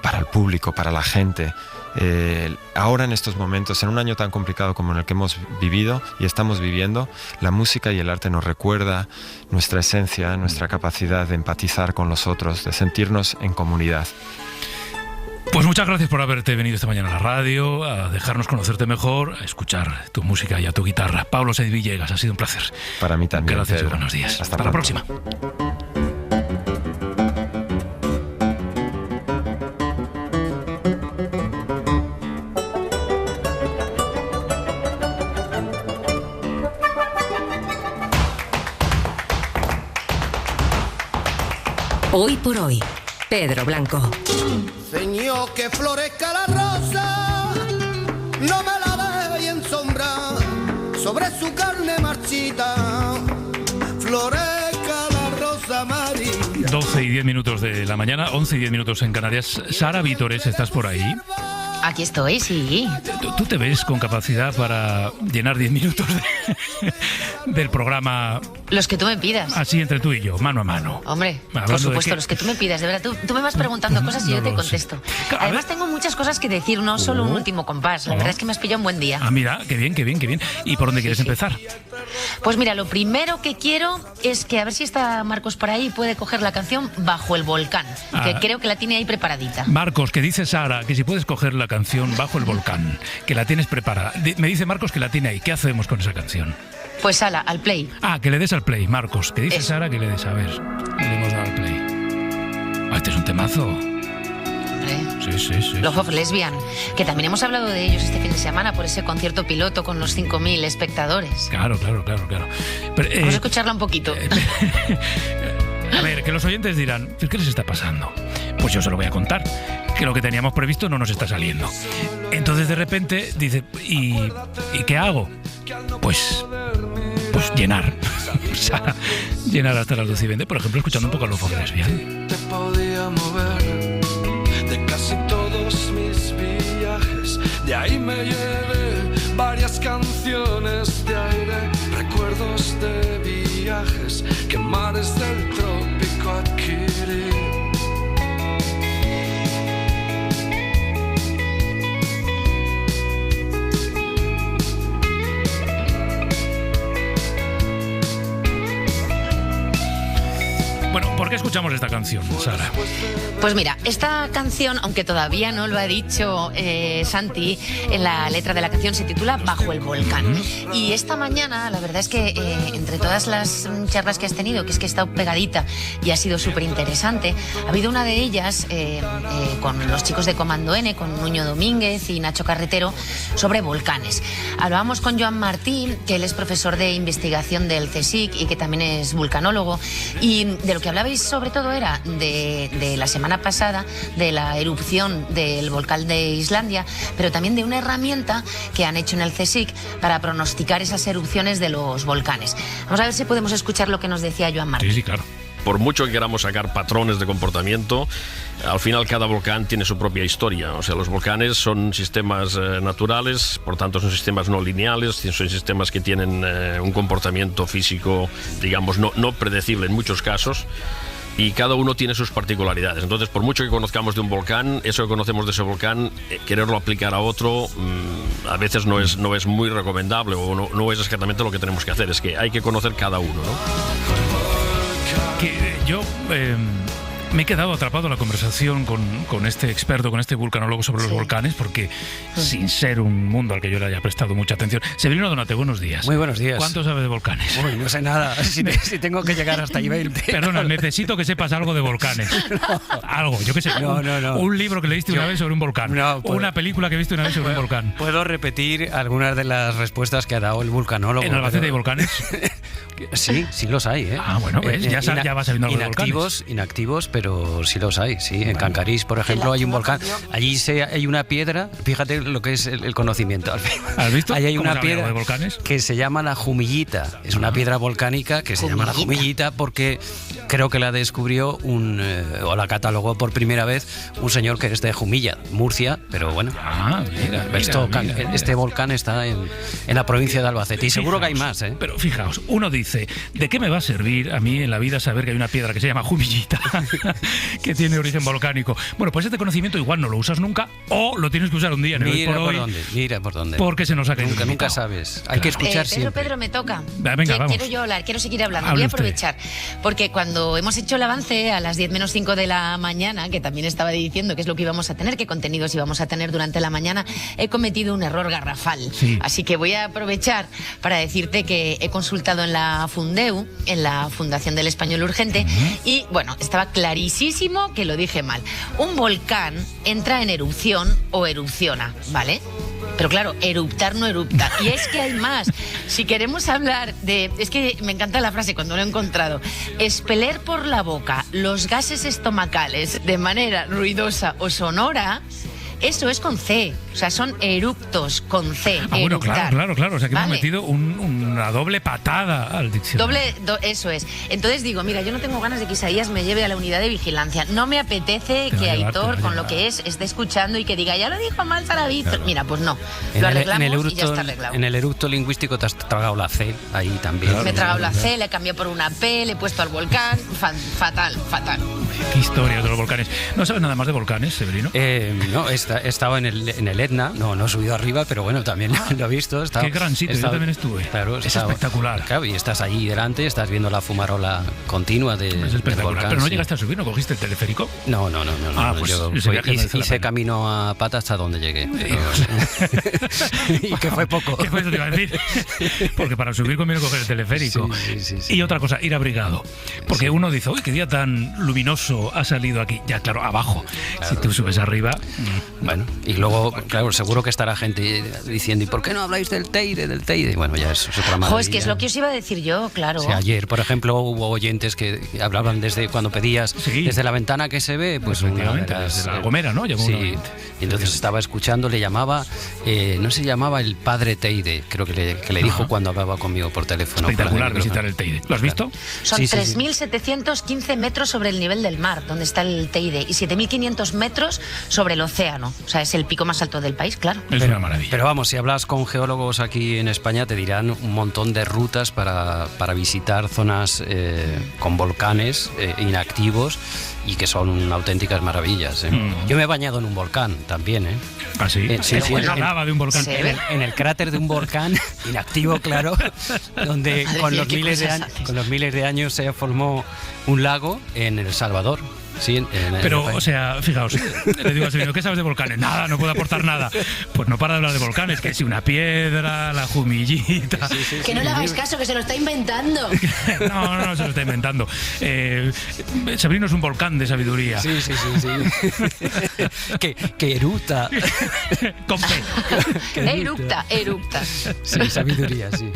para el público, para la gente. Ahora, en estos momentos, en un año tan complicado como en el que hemos vivido y estamos viviendo, la música y el arte nos recuerda nuestra esencia, nuestra capacidad de empatizar con los otros, de sentirnos en comunidad. Pues muchas gracias por haberte venido esta mañana a la radio, a dejarnos conocerte mejor, a escuchar tu música y a tu guitarra. Pablo Saiz Villegas, ha sido un placer. Para mí también. Gracias, Pedro. y buenos días. Hasta la próxima. Hoy por hoy, Pedro Blanco. Señor, que florezca la rosa, no me la ve en sombra, sobre su carne marchita, florezca la rosa María. 12 y 10 minutos de la mañana, 11 y 10 minutos en Canarias. Sara Vítores, ¿estás por ahí? Aquí estoy, sí. ¿Tú te ves con capacidad para llenar 10 minutos del programa? Los que tú me pidas. Así, entre tú y yo, mano a mano. Hombre, Hablando por supuesto, los que tú me pidas. De verdad, tú me vas preguntando cosas y yo te contesto. Además, tengo muchas cosas que decir, no solo un último compás. La verdad es que me has pillado un buen día. Ah, mira, qué bien, qué bien, qué bien. ¿Y por dónde quieres empezar? Pues mira, lo primero que quiero es que a ver si está Marcos por ahí y puede coger la canción Bajo el Volcán, que creo que la tiene ahí preparadita. Marcos, que dice Sara que si puedes coger la canción Bajo el Volcán, que la tienes preparada. Me dice Marcos que la tiene ahí. ¿Qué hacemos con esa canción? Pues ala, al play. Ah, que le des al play, Marcos. Que dice Sara que le des, a ver. Le hemos dado al play. Ah, este es un temazo. Hombre. Love of Lesbian, que también hemos hablado de ellos este fin de semana por ese concierto piloto con los 5.000 espectadores. Claro. Pero, vamos a escucharla un poquito. A ver, que los oyentes dirán, ¿qué les está pasando? Pues yo se lo voy a contar, que lo que teníamos previsto no nos está saliendo. Entonces de repente dice, ¿y qué hago? Pues llenar. O sea, llenar hasta las 12:20, por ejemplo, escuchando un poco a los Love of Lesbian. Te podía mover de casi todos mis viajes, de ahí me llevé varias canciones de aire, recuerdos de viajes que mares del trópico adquirí. Bueno, ¿por qué escuchamos esta canción, Sara? Pues mira, esta canción, aunque todavía no lo ha dicho Santi, en la letra de la canción se titula Bajo el volcán. Y esta mañana, la verdad es que entre todas las charlas que has tenido, que es que he estado pegadita y ha sido súper interesante, ha habido una de ellas con los chicos de Comando N, con Nuño Domínguez y Nacho Carretero, sobre volcanes. Hablábamos con Joan Martín, que él es profesor de investigación del CSIC y que también es vulcanólogo, y de lo que hablabais sobre todo era de la semana pasada, de la erupción del volcán de Islandia, pero también de una herramienta que han hecho en el CSIC para pronosticar esas erupciones de los volcanes. Vamos a ver si podemos escuchar lo que nos decía Joan Martín. Sí, claro. Por mucho que queramos sacar patrones de comportamiento, al final cada volcán tiene su propia historia. O sea, los volcanes son sistemas naturales, por tanto son sistemas no lineales, son sistemas que tienen un comportamiento físico, digamos, no predecible en muchos casos, y cada uno tiene sus particularidades. Entonces, por mucho que conozcamos de un volcán, eso que conocemos de ese volcán, quererlo aplicar a otro, a veces no es muy recomendable, o no es exactamente lo que tenemos que hacer. Es que hay que conocer cada uno, ¿no? Que yo me he quedado atrapado en la conversación con este experto, con este vulcanólogo sobre los volcanes, porque sin ser un mundo al que yo le haya prestado mucha atención. Severino Donate, buenos días. Muy buenos días. ¿Cuánto sabe de volcanes? Uy, no sé nada, si tengo que llegar hasta ahí 20. Perdona, necesito que sepas algo de volcanes. Algo, yo qué sé. No. Un libro que leíste una vez sobre un volcán. Una película que viste una vez sobre un volcán. ¿Puedo repetir algunas de las respuestas que ha dado el vulcanólogo? ¿En Albacete hay volcanes? Sí los hay, ¿eh? Ah, bueno, pues ya va sabiendo algo de volcanes. Inactivos, pero sí los hay, sí. En Cancarís, por ejemplo, hay un volcán. Allí hay una piedra, fíjate lo que es el conocimiento. ¿Has visto? Ahí hay una piedra de volcanes que se llama la Jumillita. Es una piedra volcánica que se llama la Jumillita porque creo que la descubrió o la catalogó por primera vez un señor que es de Jumilla, Murcia, pero bueno. Mira. Este volcán está en la provincia de Albacete y seguro que hay más, ¿eh? Pero fijaos, uno dice, ¿de qué me va a servir a mí en la vida saber que hay una piedra que se llama Jumillita que tiene origen volcánico? Bueno, pues este conocimiento igual no lo usas nunca o lo tienes que usar un día en el Hoy por Hoy. Mira por dónde. Porque se nos ha caído. Nunca sabes. Hay que escuchar siempre. Pedro, me toca. Venga, vamos. Quiero yo hablar, quiero seguir hablando. Voy a aprovechar, porque cuando hemos hecho el avance a las 10 menos 5 de la mañana, que también estaba diciendo qué es lo que íbamos a tener, qué contenidos íbamos a tener durante la mañana, he cometido un error garrafal. Sí. Así que voy a aprovechar para decirte que he consultado en la Fundeu, en la Fundación del Español Urgente, y bueno, estaba clarísimo que lo dije mal. Un volcán entra en erupción o erupciona, ¿vale? Pero claro, eruptar no erupta. Y es que hay más. Si queremos hablar de... Es que me encanta la frase cuando lo he encontrado. Expeler por la boca los gases estomacales de manera ruidosa o sonora... Eso es con C, o sea, son eructos con C. Bueno, claro. O sea, que hemos metido una doble patada al diccionario. Eso es. Entonces digo, mira, yo no tengo ganas de que Isaías me lleve a la unidad de vigilancia. No me apetece que Aitor, con lo que esté escuchando y que diga, ya lo dijo mal Sara Víctor. Claro. Mira, pues no, lo arreglamos y ya está arreglado. En el eructo lingüístico te has tragado la C ahí también. Me he tragado la C, le he cambiado por una P, le he puesto al volcán. Fatal. Qué historia de los volcanes. ¿No sabes nada más de volcanes, Severino? No, he estado en el Etna, no he subido arriba, pero bueno, también lo he visto. Qué gran sitio, yo también estuve. Claro, es espectacular. Claro, y estás allí delante, estás viendo la fumarola continua del volcán. Pero no llegaste a subir, ¿no cogiste el teleférico? No. Pues yo hice camino a pata hasta donde llegué. Y que fue poco. ¿Qué fue eso te iba a decir? Porque para subir conviene coger el teleférico. Sí. Y otra cosa, ir abrigado. Porque uno dice, uy, qué día tan luminoso oso ha salido aquí? Ya, claro, abajo. Claro. Si tú subes arriba... Bueno, y luego, claro, seguro que estará gente diciendo, ¿y por qué no habláis del Teide, del Teide? Bueno, ya es otra maravilla. Es que es lo que os iba a decir yo, claro. O sea, ayer, por ejemplo, hubo oyentes que hablaban desde cuando pedías, desde la ventana que se ve, pues desde La Gomera, ¿no? Llamó sí, y entonces estaba escuchando, le llamaba, no se llamaba el padre Teide, creo que le dijo cuando hablaba conmigo por teléfono. Espectacular visitar el Teide. ¿Lo has visto? Son 3.715 metros sobre el nivel del mar, donde está el Teide, y 7.500 metros sobre el océano. O sea, es el pico más alto del país, claro. Es una maravilla. Pero vamos, si hablas con geólogos aquí en España, te dirán un montón de rutas para visitar zonas con volcanes inactivos y que son auténticas maravillas. Yo me he bañado en un volcán también. ¿Ah, sí? En la lava de un volcán. En el cráter de un volcán inactivo, claro, donde con los miles de años se formó un lago en El Salvador. Sí, pero, o sea, fijaos, le digo a Sevino, ¿qué sabes de volcanes? Nada, no puedo aportar nada. Pues no para de hablar de volcanes, que si una piedra, la Jumillita... Que no le hagáis caso, que se lo está inventando. No se lo está inventando. Sabrino es un volcán de sabiduría. Sí. que eructa. Con P. Eructa. Sí, sabiduría, sí.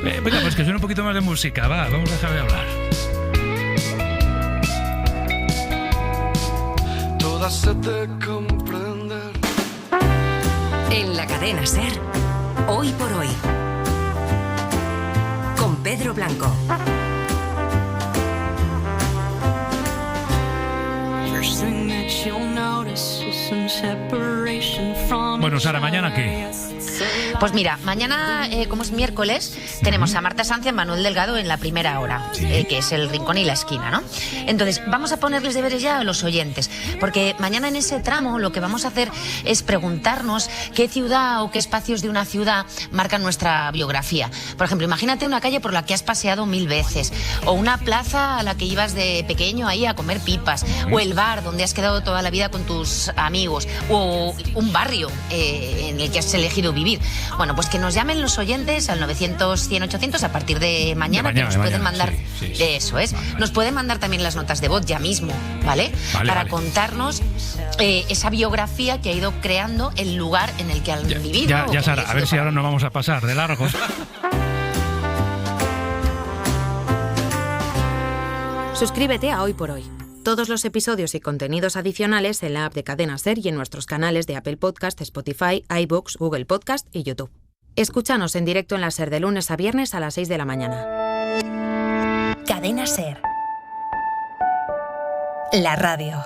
Venga, pues que suene un poquito más de música, va, vamos a dejar de hablar. En la cadena SER, Hoy por Hoy, con Pedro Blanco. Bueno, Sara, ¿mañana qué? Pues mira, mañana, como es miércoles, tenemos a Marta Sanz y a Manuel Delgado en la primera hora, que es el rincón y la esquina, ¿no? Entonces, vamos a ponerles deberes ya a los oyentes, porque mañana en ese tramo lo que vamos a hacer es preguntarnos qué ciudad o qué espacios de una ciudad marcan nuestra biografía. Por ejemplo, imagínate una calle por la que has paseado 1000 veces, o una plaza a la que ibas de pequeño ahí a comer pipas, o el bar donde has quedado toda la vida con tus amigos, o un barrio en el que has elegido vivir. Bueno, pues que nos llamen los oyentes al 900-100-800 a partir de mañana, que nos pueden mandar... Eso es. Nos pueden mandar también las notas de voz ya mismo, ¿vale? Para contarnos esa biografía que ha ido creando el lugar en el que han vivido. Ya, Sara, a ver si ahora nos vamos a pasar de largo. Suscríbete a Hoy por Hoy. Todos los episodios y contenidos adicionales en la app de Cadena SER y en nuestros canales de Apple Podcast, Spotify, iVoox, Google Podcast y YouTube. Escúchanos en directo en la SER de lunes a viernes a las 6 de la mañana. Cadena SER. La radio.